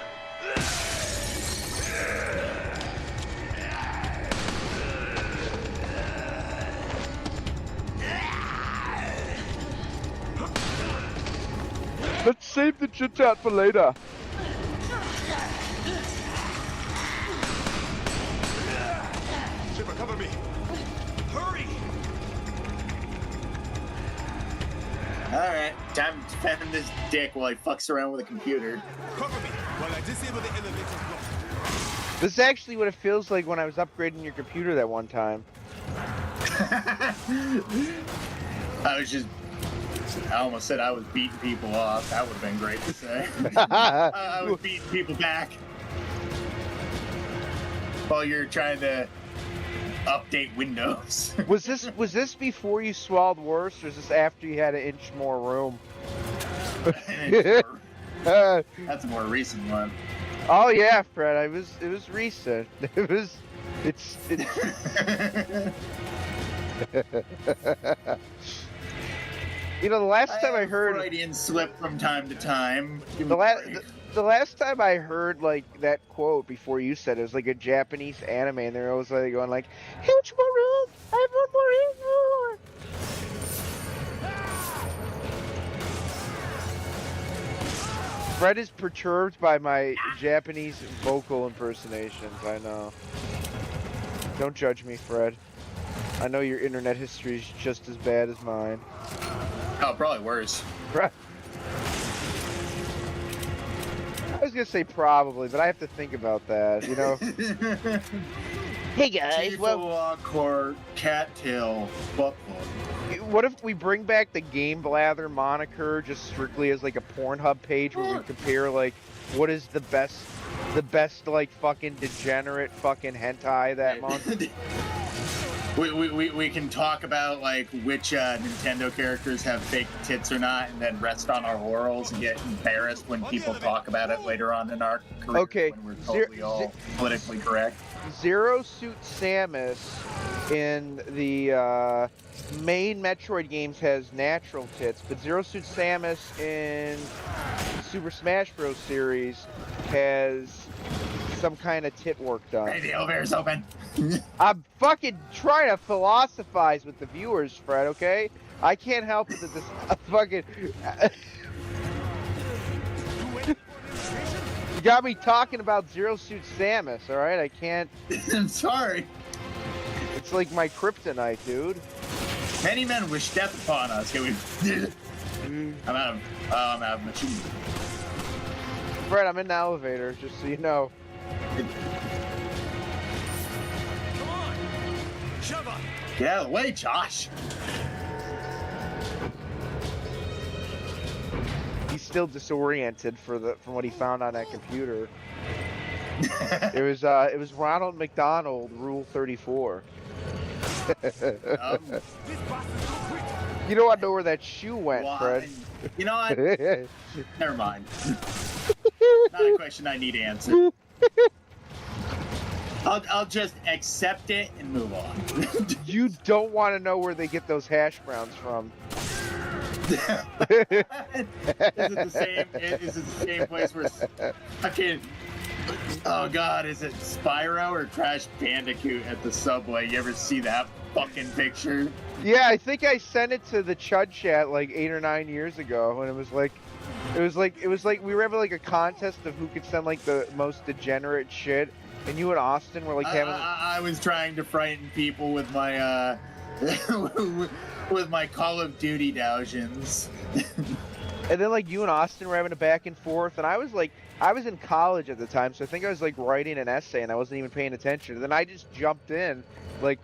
Let's save the chit chat for later. Shipper, cover me. Hurry! Alright, time to defend this dick while he fucks around with a computer. Cover me while I disable the elevator block. This is actually what it feels like when I was upgrading your computer that one time. I almost said I was beating people off. That would have been great to say. I was beating people back while you're trying to update Windows. Was this before you swallowed worse, or is this after you had an inch more room? That's a more recent one. Oh yeah, Fred. It was recent. It's. The last time I heard Freudian slip from time to time. the last time I heard like that quote before you said it was like a Japanese anime, and they're always like going like, "How much more room? I have one more room." Fred is perturbed by my Japanese vocal impersonations. I know. Don't judge me, Fred. I know your internet history is just as bad as mine. Oh, probably worse. Right. I was gonna say probably, but I have to think about that, you know? Hey guys, Court, cattail, butt what if we bring back the Game Blather moniker just strictly as like a Pornhub page where we compare like what is the best like fucking degenerate fucking hentai that month? We can talk about like which Nintendo characters have fake tits or not, and then rest on our laurels and get embarrassed when people talk about it later on in our career. Okay, when we're totally all politically correct. Zero Suit Samus in the main Metroid games has natural tits, but Zero Suit Samus in Super Smash Bros. Series has some kind of tit work done. Hey, the elevator's open. I'm fucking trying to philosophize with the viewers, Fred, okay? I can't help it that this fucking... You got me talking about Zero Suit Samus, alright? I can't... I'm sorry. It's like my kryptonite, dude. Many men wish death upon us. Can we... I'm out of machine. Fred, I'm in the elevator, just so you know. Come on! Shove up! Get out of the way, Josh. He's still disoriented from what he found on that computer. It was Ronald McDonald, Rule 34. You don't know where that shoe went, Why? Fred. You know what? Never mind. Not a question I need answered. I'll just accept it and move on. You don't want to know where they get those hash browns from. Is it the same place where fucking Oh god, is it Spyro or Crash Bandicoot at the subway? You ever see that fucking picture? Yeah, I think I sent it to the Chud chat like 8 or 9 years ago, and it was like we were having like a contest of who could send like the most degenerate shit, and you and Austin were like having. I was trying to frighten people with my with my Call of Duty Dowsions. And then like you and Austin were having a back and forth, and I was in college at the time, so I think I was like writing an essay and I wasn't even paying attention. And then I just jumped in like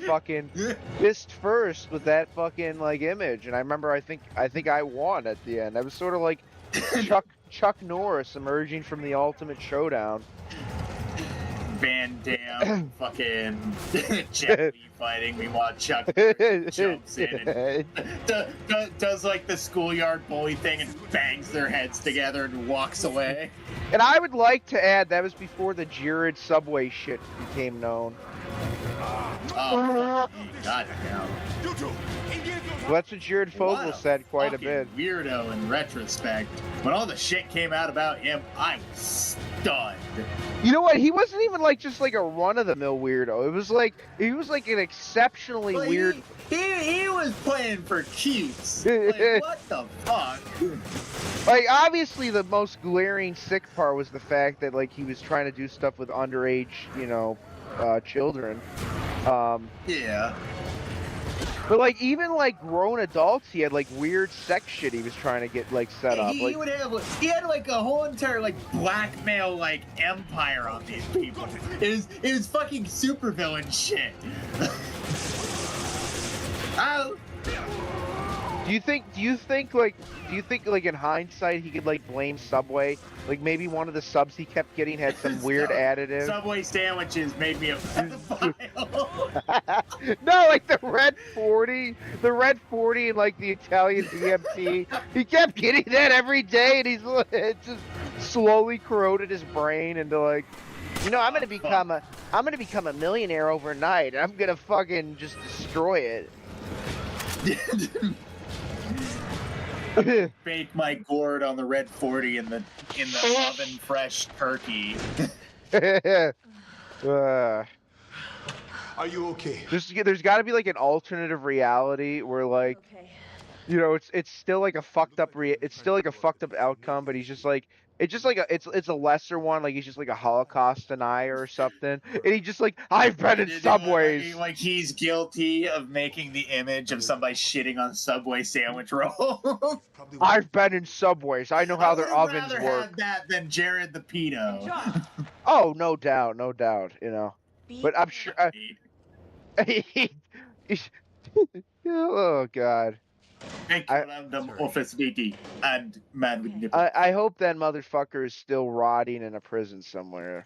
fucking fist first with that fucking like image, and I remember I think I won at the end. I was sort of like Chuck Norris emerging from the Ultimate Showdown. Van Damme fucking Jet Li fighting. Meanwhile, Chuck jumps in and does like the schoolyard bully thing and bangs their heads together and walks away. And I would like to add that was before the Jared Subway shit became known. Oh, god damn. You two, engage those. Well, that's what Jared Fogle said quite a bit. Weirdo in retrospect. When all the shit came out about him, I was stunned. You know what? He wasn't even like just like a run-of-the-mill weirdo. It was like he was like an exceptionally Like, weird. He was playing for keeps. Like, what the fuck? Like obviously, the most glaring sick part was the fact that like he was trying to do stuff with underage, children. Yeah. But like even like grown adults, he had like weird sex shit he was trying to get like set up. He had like a whole entire like blackmail like empire on these people. It was fucking supervillain shit. Do you think like in hindsight he could like blame Subway? Like maybe one of the subs he kept getting had some weird additive. Subway sandwiches made me a pedophile. No, like the red 40 and like the Italian EMT. He kept getting that every day, and it just slowly corroded his brain into like, I'm gonna become a millionaire overnight. And I'm gonna fucking just destroy it. Bake my gourd on the red 40 in the oven fresh turkey. Are you okay? There's got to be like an alternative reality where like, Okay. it's still like a fucked up outcome, but he's just like it's a lesser one, like he's just like a Holocaust denier or something, and he just like I've been in subways. Like he's guilty of making the image of somebody shitting on Subway sandwich roll. I've been in subways. I know how their I would ovens rather work. have that than Jared the pedo. John, Oh, no doubt. be But I'm sure. Oh God. Thank you, random office meeting and man with nipple. I hope that motherfucker is still rotting in a prison somewhere.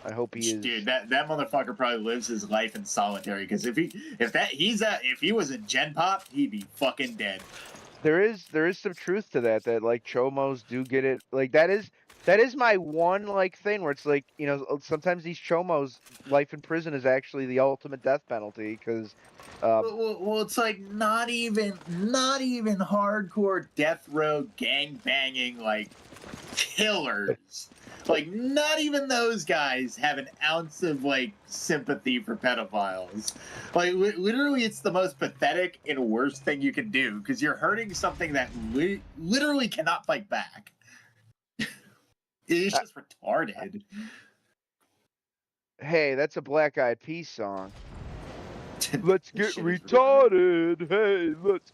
I hope he is. Dude, that motherfucker probably lives his life in solitary. Because if he was in Gen Pop, he'd be fucking dead. There is some truth to that like chomos do get it. Like that is my one like thing where it's like sometimes these chomos life in prison is actually the ultimate death penalty because. Well, it's like not even hardcore death row gang banging like killers. Like not even those guys have an ounce of like sympathy for pedophiles. Like literally, it's the most pathetic and worst thing you can do because you're hurting something that literally cannot fight back. It's just retarded. Hey, that's a Black Eyed Peas song. Let's get retarded. Hey, let's.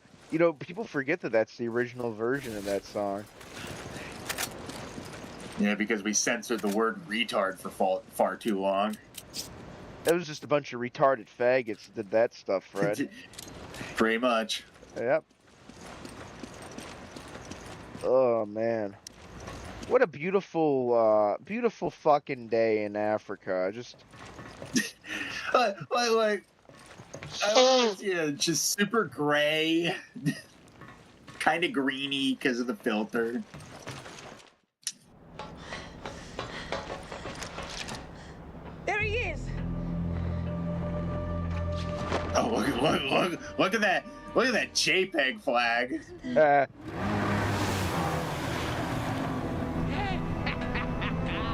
People forget that that's the original version of that song. Yeah, because we censored the word retard for far too long. It was just a bunch of retarded faggots that did that stuff, Fred. Pretty much. Yep. Oh man, what a beautiful fucking day in Africa. Just just super gray, kind of greeny because of the filter. there he is. Oh, look at that! Look at that JPEG flag.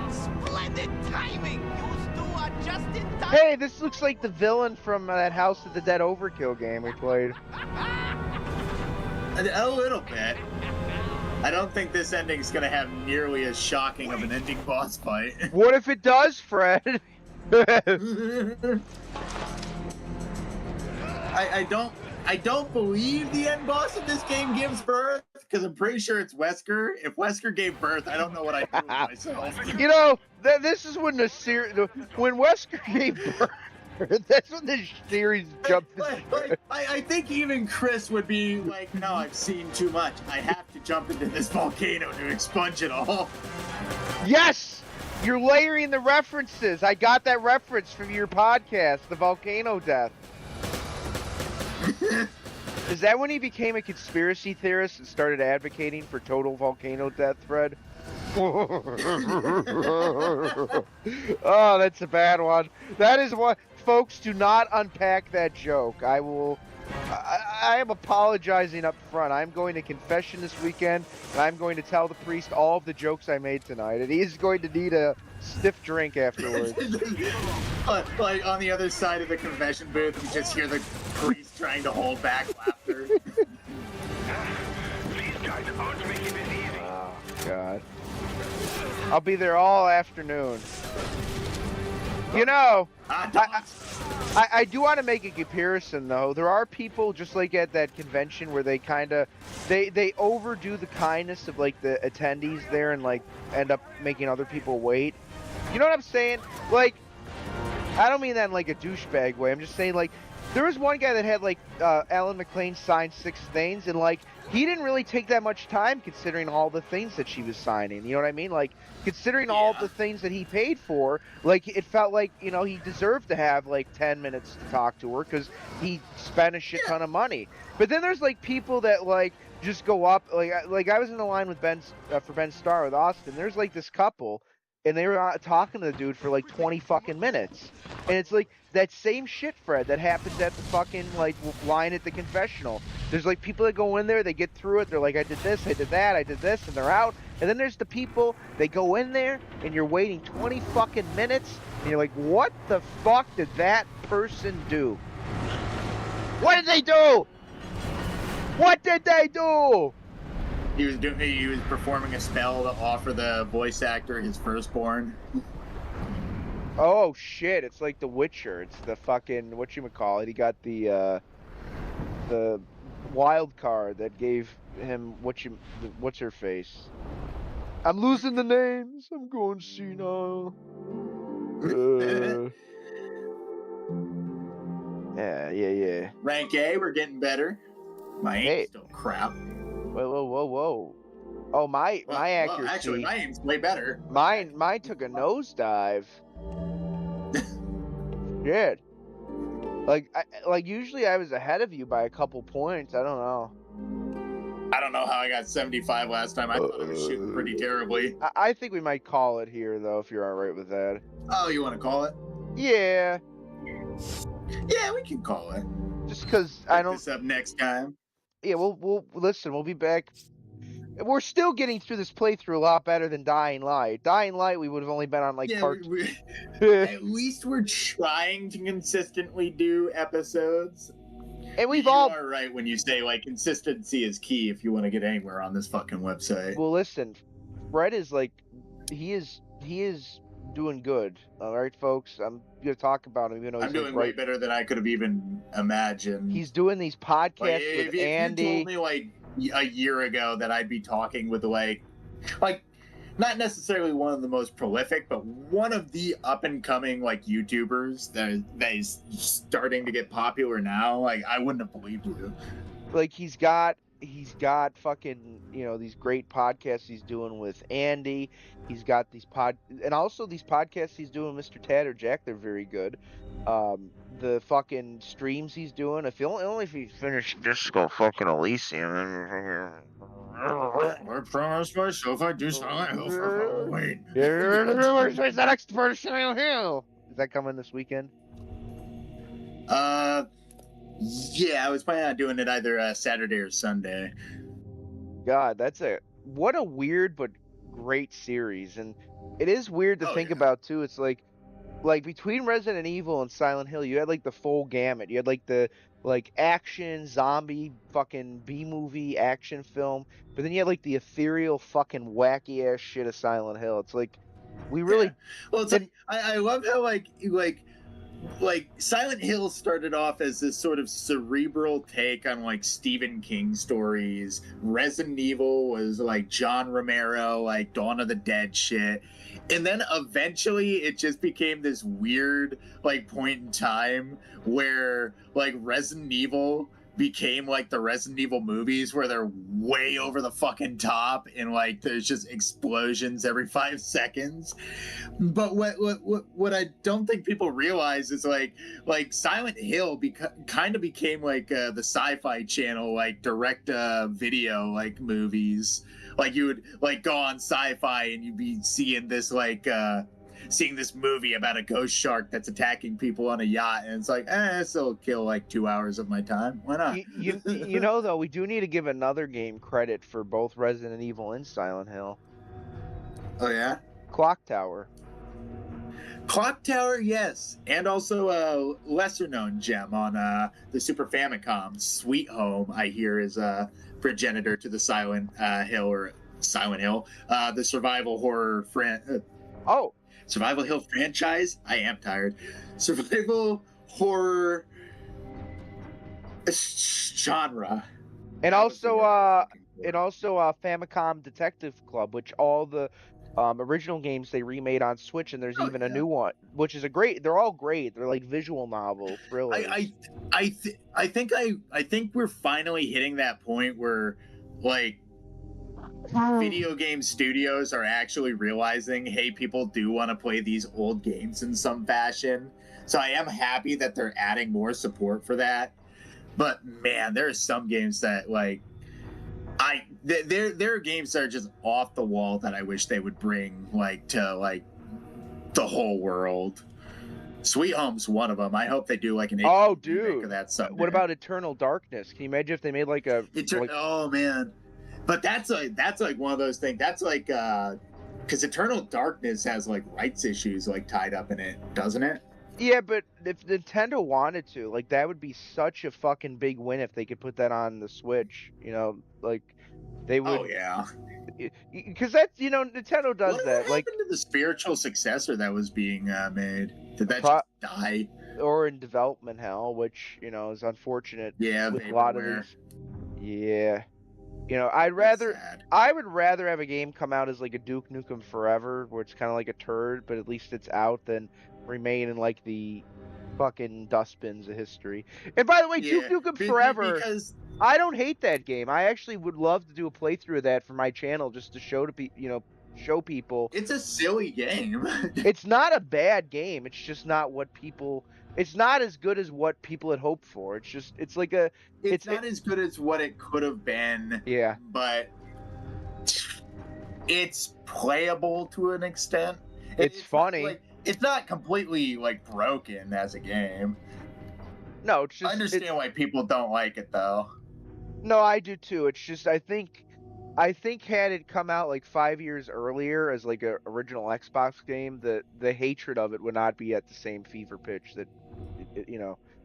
Splendid! timing. You two are just in time. Hey, this looks like the villain from that House of the Dead Overkill game we played. A little bit. I don't think this ending's gonna have nearly as shocking of an ending boss fight. What if it does, Fred? I don't believe the end boss of this game gives birth, because I'm pretty sure it's Wesker. If Wesker gave birth, I don't know what I'd do with myself. You know, this is when when Wesker gave birth. That's when this series jumped. I think even Chris would be like, no, I've seen too much. I have to jump into this volcano to expunge it all. Yes! You're layering the references. I got that reference from your podcast, The Volcano Death. Is that when he became a conspiracy theorist and started advocating for total volcano death, Fred? Oh, that's a bad one. That is one. Folks, do not unpack that joke. I am apologizing up front. I'm going to confession this weekend, and I'm going to tell the priest all of the jokes I made tonight, and he's going to need a stiff drink afterwards. Like on the other side of the confession booth, you just hear the priest trying to hold back laughter. Oh, God. I'll be there all afternoon. You know, I do want to make a comparison, though. There are people, just like at that convention, where they kind of, they overdo the kindness of, like, the attendees there and, like, end up making other people wait. You know what I'm saying? Like, I don't mean that in, like, a douchebag way. I'm just saying, like, there was one guy that had, like, Alan McLean signed 6 things, and, like, he didn't really take that much time considering all the things that she was signing. You know what I mean? Like, considering all the things that he paid for, like, it felt like, you know, he deserved to have, like, 10 minutes to talk to her because he spent a shit ton of money. But then there's, like, people that, like, just go up. Like I was in the line with for Ben Starr with Austin. There's, like, this couple, and they were talking to the dude for, like, 20 fucking minutes. And it's, like, that same shit, Fred, that happens at the fucking, like, line at the confessional. There's, like, people that go in there, they get through it, they're like, I did this, I did that, I did this, and they're out. And then there's the people, they go in there, and you're waiting 20 fucking minutes, and you're like, what the fuck did that person do? What did they do? What did they do? He was performing a spell to offer the voice actor his firstborn. Oh shit! It's like The Witcher. It's the fucking whatchamacallit. He got the wild card that gave him what's her face. I'm losing the names. I'm going senile. Yeah. Rank A, we're getting better. My aim's still crap. Whoa. Oh, my accuracy. Well, actually, my aim's way better. Mine took a nosedive. Shit. Like usually I was ahead of you by a couple points. I don't know. I don't know how I got 75 last time. I thought I was shooting pretty terribly. I think we might call it here, though, if you're all right with that. Oh, you want to call it? Yeah. Yeah, we can call it. Just because I don't. This up next time. Yeah, we'll listen. We'll be back. We're still getting through this playthrough a lot better than Dying Light. Dying Light, we would have only been on like part. At least we're trying to consistently do episodes. And we've you all are right when you say like consistency is key if you want to get anywhere on this fucking website. Well, listen, Fred is like, he is doing good. All right, folks. I'm gonna talk about him. Even though I'm doing way better than I could have even imagined. He's doing these podcasts with Andy. If you told me like a year ago that I'd be talking with like not necessarily one of the most prolific, but one of the up and coming like YouTubers that is starting to get popular now, like I wouldn't have believed you. Like he's got fucking, you know, these great podcasts he's doing with Andy. He's got these and also these podcasts he's doing with Mr. Tad or Jack. They're very good. The fucking streams he's doing. Only if he finished Disco fucking Elysium. I promise myself I do something for Halloween. Where's that next person? Is that coming this weekend? Yeah, I was planning on doing it either Saturday or Sunday. God, what a weird but great series, and it is weird to Oh, think yeah. about too. It's like between Resident Evil and Silent Hill, you had like the full gamut. You had like the like action zombie fucking B movie action film, but then you had like the ethereal fucking wacky ass shit of Silent Hill. It's like we Yeah. really Well, it's didn't. like I love how like Silent Hill started off as this sort of cerebral take on like Stephen King stories. Resident Evil was like John Romero, like Dawn of the Dead shit. And then eventually it just became this weird like point in time where like Resident Evil became like the Resident Evil movies where they're way over the fucking top and like there's just explosions every 5 seconds. But what I don't think people realize is like Silent Hill kind of became like the Sci-Fi Channel like direct video like movies. Like you would like go on Sci-Fi and you'd be seeing this seeing this movie about a ghost shark that's attacking people on a yacht, and it's like, this will kill like 2 hours of my time. Why not? You know though, we do need to give another game credit for both Resident Evil and Silent Hill. Oh yeah, Clock Tower. Clock Tower, yes, and also a lesser known gem on the Super Famicom, Sweet Home. I hear is a progenitor to the Silent Hill, the survival horror Oh, Survival Hill franchise. I am tired. Survival horror genre. and That was the also word I was looking for. Famicom Detective Club, which all the original games they remade on Switch, and there's Oh, even a yeah. new one, which is a great. They're all great. They're like visual novel thrillers. I think we're finally hitting that point where like video game studios are actually realizing, hey, people do want to play these old games in some fashion. So I am happy that they're adding more support for that. But man, there are some games that like there are games that are just off the wall that I wish they would bring like to like the whole world. Sweet Home's one of them. I hope they do like an Oh, HD remake dude. of that someday. What about Eternal Darkness? Can you imagine if they made like a like, Oh man, but that's like one of those things. That's like because Eternal Darkness has like rights issues like tied up in it, doesn't it? yeah, but if Nintendo wanted to, like that would be such a fucking big win if they could put that on the Switch. You know, like they would. Oh yeah. Because that's Nintendo does What that. Like happened to the spiritual successor that was being made? Did that Pro- just die? or in development hell, which is unfortunate. Yeah, with a lot of Vaporware. these. Yeah, I'd That's rather. sad. I would rather have a game come out as like a Duke Nukem Forever, where it's kind of like a turd, but at least it's out, than remain in like the fucking dustbins of history. And by the way, Duke Nukem Forever, because I don't hate that game. I actually would love to do a playthrough of that for my channel, just to show show people. it's a silly game. It's not a bad game. It's just not what people. It's not as good as what people had hoped for. It's just. It's like a. It's not as good as what it could have been. Yeah. But it's playable to an extent. It's funny. Not, like, it's not completely like broken as a game. No, it's just. I understand why people don't like it though. No, I do too. It's just I think had it come out like 5 years earlier as like a original Xbox game, the hatred of it would not be at the same fever pitch that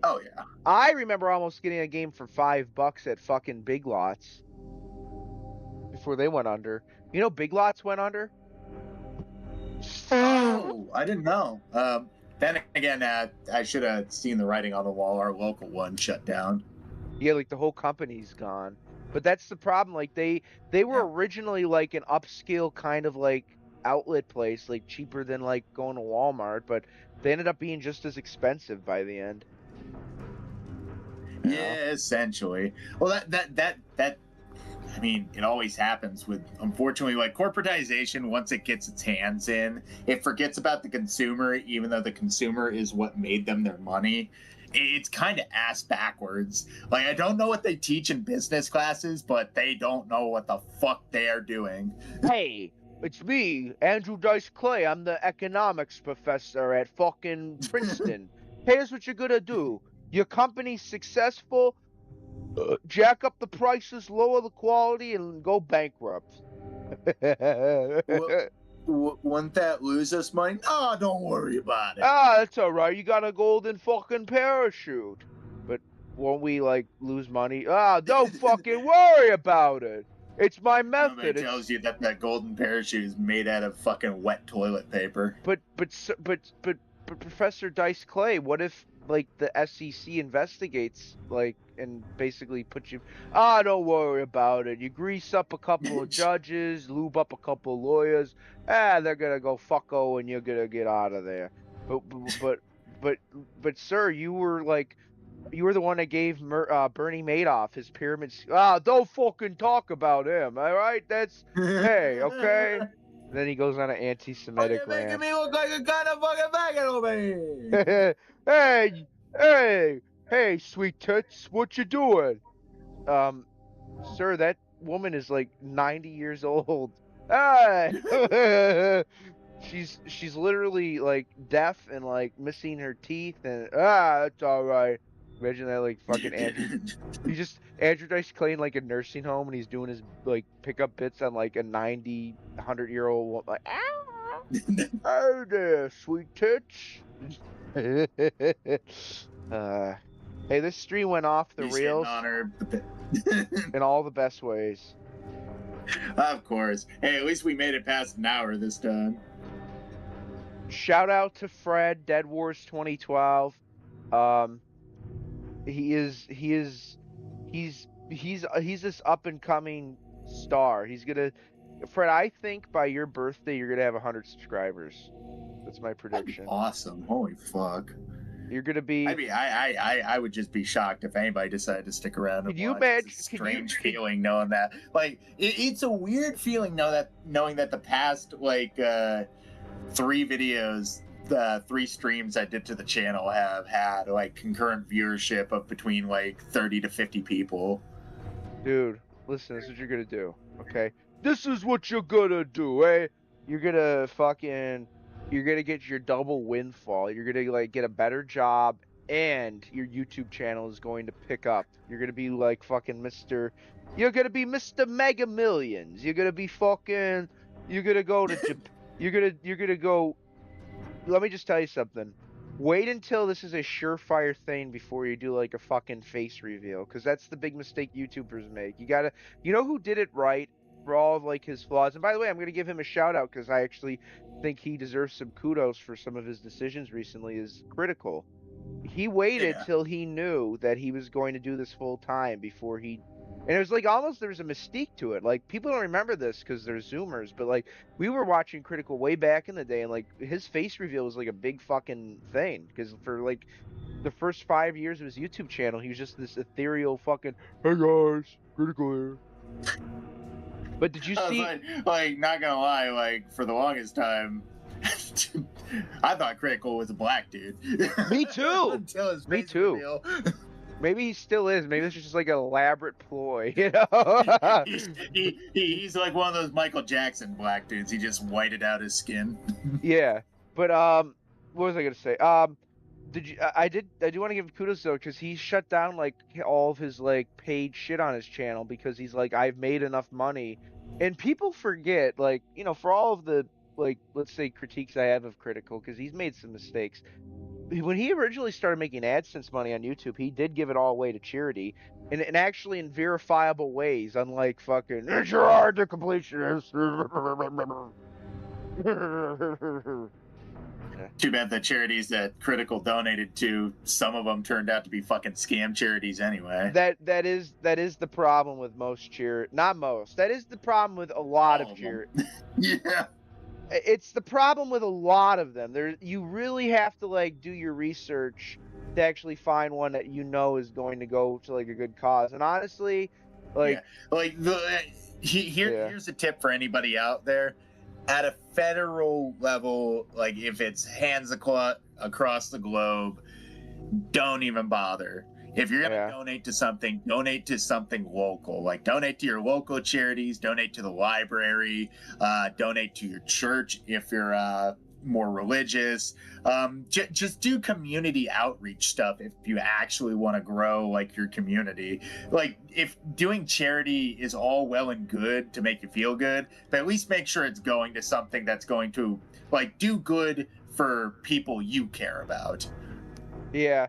Oh yeah. I remember almost getting a game for $5 at fucking Big Lots before they went under. Big Lots went under. Oh, I didn't know. Then again, I should have seen the writing on the wall. Our local one shut down. Yeah, like the whole company's gone. But that's the problem. Like they were originally like an upscale kind of like outlet place, like cheaper than like going to Walmart, but they ended up being just as expensive by the end. Yeah, essentially. Well, that I mean, it always happens with, unfortunately, like corporatization. Once it gets its hands in, it forgets about the consumer, even though the consumer is what made them their money. It's kind of ass backwards. Like, I don't know what they teach in business classes, but they don't know what the fuck they are doing. Hey, it's me, Andrew Dice Clay. I'm the economics professor at fucking Princeton. Here's what you're gonna do. Your company's successful, jack up the prices, lower the quality, and go bankrupt. Wouldn't that lose us money? Oh, don't worry about it. That's alright. You got a golden fucking parachute. But won't we, like, lose money? Don't fucking worry about it. It's my Nobody method. tells you that that golden parachute is made out of fucking wet toilet paper. But Professor Dice Clay, what if, like, the SEC investigates, like, and basically puts you... don't worry about it. You grease up a couple of judges, lube up a couple of lawyers. They're gonna go fucko and you're gonna get out of there. But sir, you were the one that gave Bernie Madoff his pyramids. Don't fucking talk about him, all right? That's... Hey, okay? Then he goes on an anti-Semitic You're making rant. me look like a kind of fucking faggot over here. hey, sweet tits, what you doing? Sir, that woman is like 90 years old. Hey! she's literally like deaf and like missing her teeth and that's alright. Imagine that, like, fucking Andrew Dice Clay in like a nursing home and he's doing his like pickup bits on like a 100-year-old woman, like, hey there, sweet tits. Hey, this stream went off the He's rails hitting on her. in all the best ways. Of course. Hey, at least we made it past an hour this time. Shout out to Fred, Dead Wars 2012. He's this up and coming star. Fred, I think by your birthday you're gonna have 100 subscribers. That's my prediction. Awesome. Holy fuck. You're gonna be. I mean, I would just be shocked if anybody decided to stick around. Could you watch. imagine? It's a strange feeling knowing that. Like, it's a weird feeling knowing that the past like 3 videos, the 3 streams I did to the channel have had like concurrent viewership of between like 30 to 50 people. Dude, listen, this is what you're gonna do, okay? This is what you're gonna do, eh? You're gonna get your double windfall. You're gonna like get a better job, and your YouTube channel is going to pick up. You're gonna be like fucking You're gonna be Mr. Mega Millions. You're gonna be fucking. You're gonna go to. You're gonna go. Let me just tell you something. Wait until this is a surefire thing before you do like a fucking face reveal, because that's the big mistake YouTubers make. You know who did it right for all of like his flaws. And by the way, I'm gonna give him a shout out because I actually think he deserves some kudos for some of his decisions recently. Is Critical. He waited till he knew that he was going to do this full time before he. And it was like almost there was a mystique to it. Like people don't remember this because they're Zoomers, but like we were watching Critical way back in the day, and like his face reveal was like a big fucking thing. Because for like the first 5 years of his YouTube channel, he was just this ethereal fucking hey guys, Critical here. But did you see? Like, not gonna lie, like for the longest time, I thought Critical was a black dude. Me too. Until his Me face too. reveal. Maybe he still is. Maybe this is just like an elaborate ploy, you know? He's like one of those Michael Jackson black dudes. He just whited out his skin. Yeah, but what was I gonna say? I do want to give him kudos though, because he shut down like all of his like paid shit on his channel because he's like, I've made enough money, and people forget, like, you know, for all of the like, let's say critiques I have of Critical, because he's made some mistakes. When he originally started making AdSense money on YouTube, he did give it all away to charity, and actually in verifiable ways, unlike fucking Gerard the completionist. Too bad the charities that Critical donated to, some of them turned out to be fucking scam charities anyway. That is the problem with most not most. That is the problem with a lot of charities. Yeah. It's the problem with a lot of them. You really have to like do your research to actually find one that you know is going to go to like a good cause. And honestly, like, here's a tip for anybody out there. At a federal level, like if it's hands across the globe, don't even bother. If you're gonna donate to something local. Like donate to your local charities, donate to the library, donate to your church if you're more religious. Just do community outreach stuff if you actually want to grow like your community. Like if doing charity is all well and good to make you feel good, but at least make sure it's going to something that's going to like do good for people you care about. Yeah.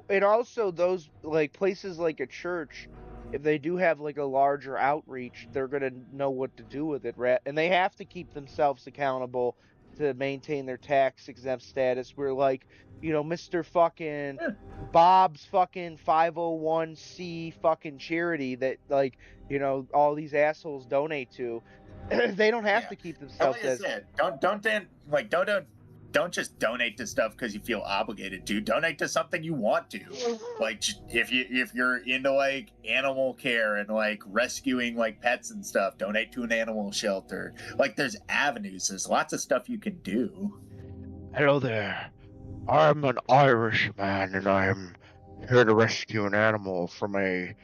And also those like places like a church, if they do have like a larger outreach, they're gonna know what to do with it, and they have to keep themselves accountable to maintain their tax exempt status. Where like, Mr. fucking Bob's fucking 501c fucking charity that like, all these assholes donate to, they don't have to keep And themselves like I said, don't just donate to stuff because you feel obligated to. Donate to something you want to. Like if you're into like animal care and like rescuing like pets and stuff, donate to an animal shelter. Like there's avenues. There's lots of stuff you can do. Hello there. I'm an Irishman and I'm here to rescue an animal from a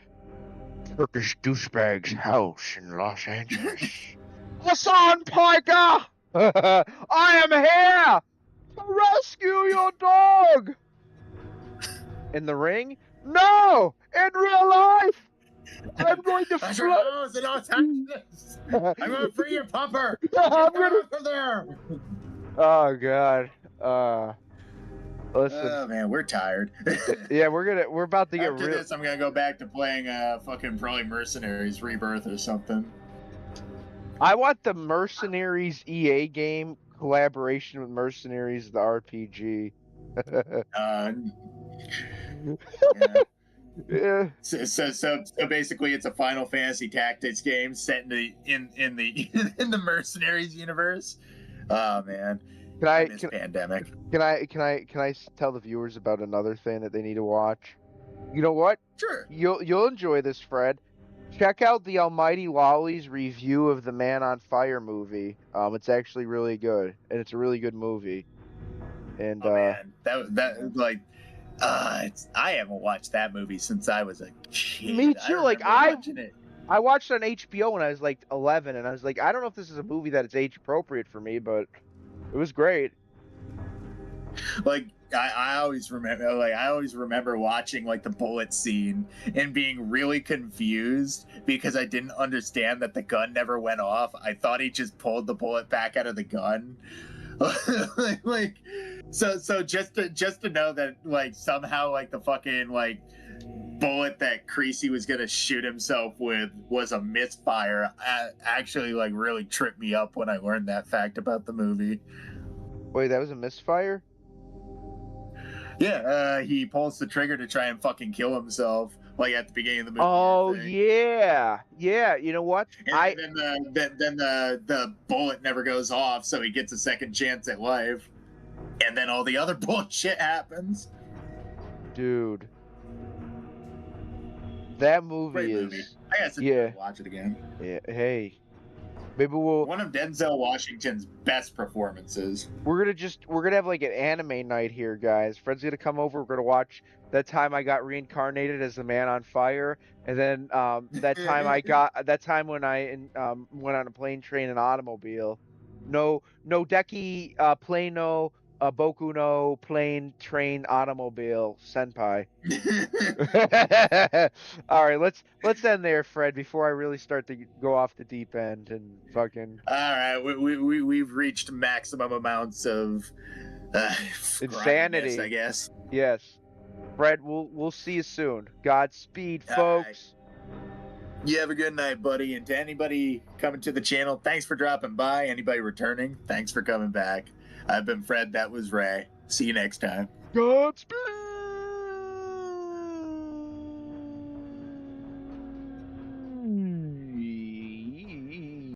Turkish douchebag's house in Los Angeles. Hassan Piker! I am here to rescue your dog! In the ring? No! In real life! I'm going to I'm gonna free your pupper! I'm gonna... Get there! Oh god. Listen. Oh man, we're tired. Yeah, we're about to get After this, I'm gonna go back to playing fucking probably Mercenaries Rebirth or something. I want the Mercenaries EA game collaboration with Mercenaries the RPG. Yeah. Yeah. So basically, it's a Final Fantasy Tactics game set in the in the Mercenaries universe. Oh man, Can pandemic. I tell the viewers about another thing that they need to watch? You know what? Sure. You'll enjoy this, Fred. Check out the Almighty Lolly's review of the Man on Fire movie. It's actually really good, and it's a really good movie. And man, that like. I haven't watched that movie since I was a kid. Me too. Watching it. I watched it on HBO when I was like 11, and I was like, I don't know if this is a movie that is age appropriate for me, but it was great. Like I always remember watching like the bullet scene and being really confused because I didn't understand that the gun never went off. I thought he just pulled the bullet back out of the gun. So just to know that like somehow like the fucking like bullet that Creasy was gonna shoot himself with was a misfire actually like really tripped me up when I learned that fact about the movie. Wait, that was a misfire? Yeah, he pulls the trigger to try and fucking kill himself, like at the beginning of the movie. Oh yeah. You know what? And then the bullet never goes off, so he gets a second chance at life, and then all the other bullshit happens. Dude, that movie Great is. movie. I gotta sit down and watch it again. Yeah. Hey, maybe we'll. One of Denzel Washington's best performances. We're gonna have like an anime night here, guys. Fred's gonna come over. We're gonna watch That Time I Got Reincarnated as the Man on Fire, and then that time when I went on a plane, train, and automobile. No deki plane no boku no plane, train, automobile senpai. All right, let's end there, Fred, before I really start to go off the deep end and fucking. All right, we've reached maximum amounts of insanity, I guess. Yes, Fred. We'll see you soon. Godspeed, folks. You have a good night, buddy. And to anybody coming to the channel, thanks for dropping by. Anybody returning, thanks for coming back. I've been Fred. That was Ray. See you next time. Godspeed.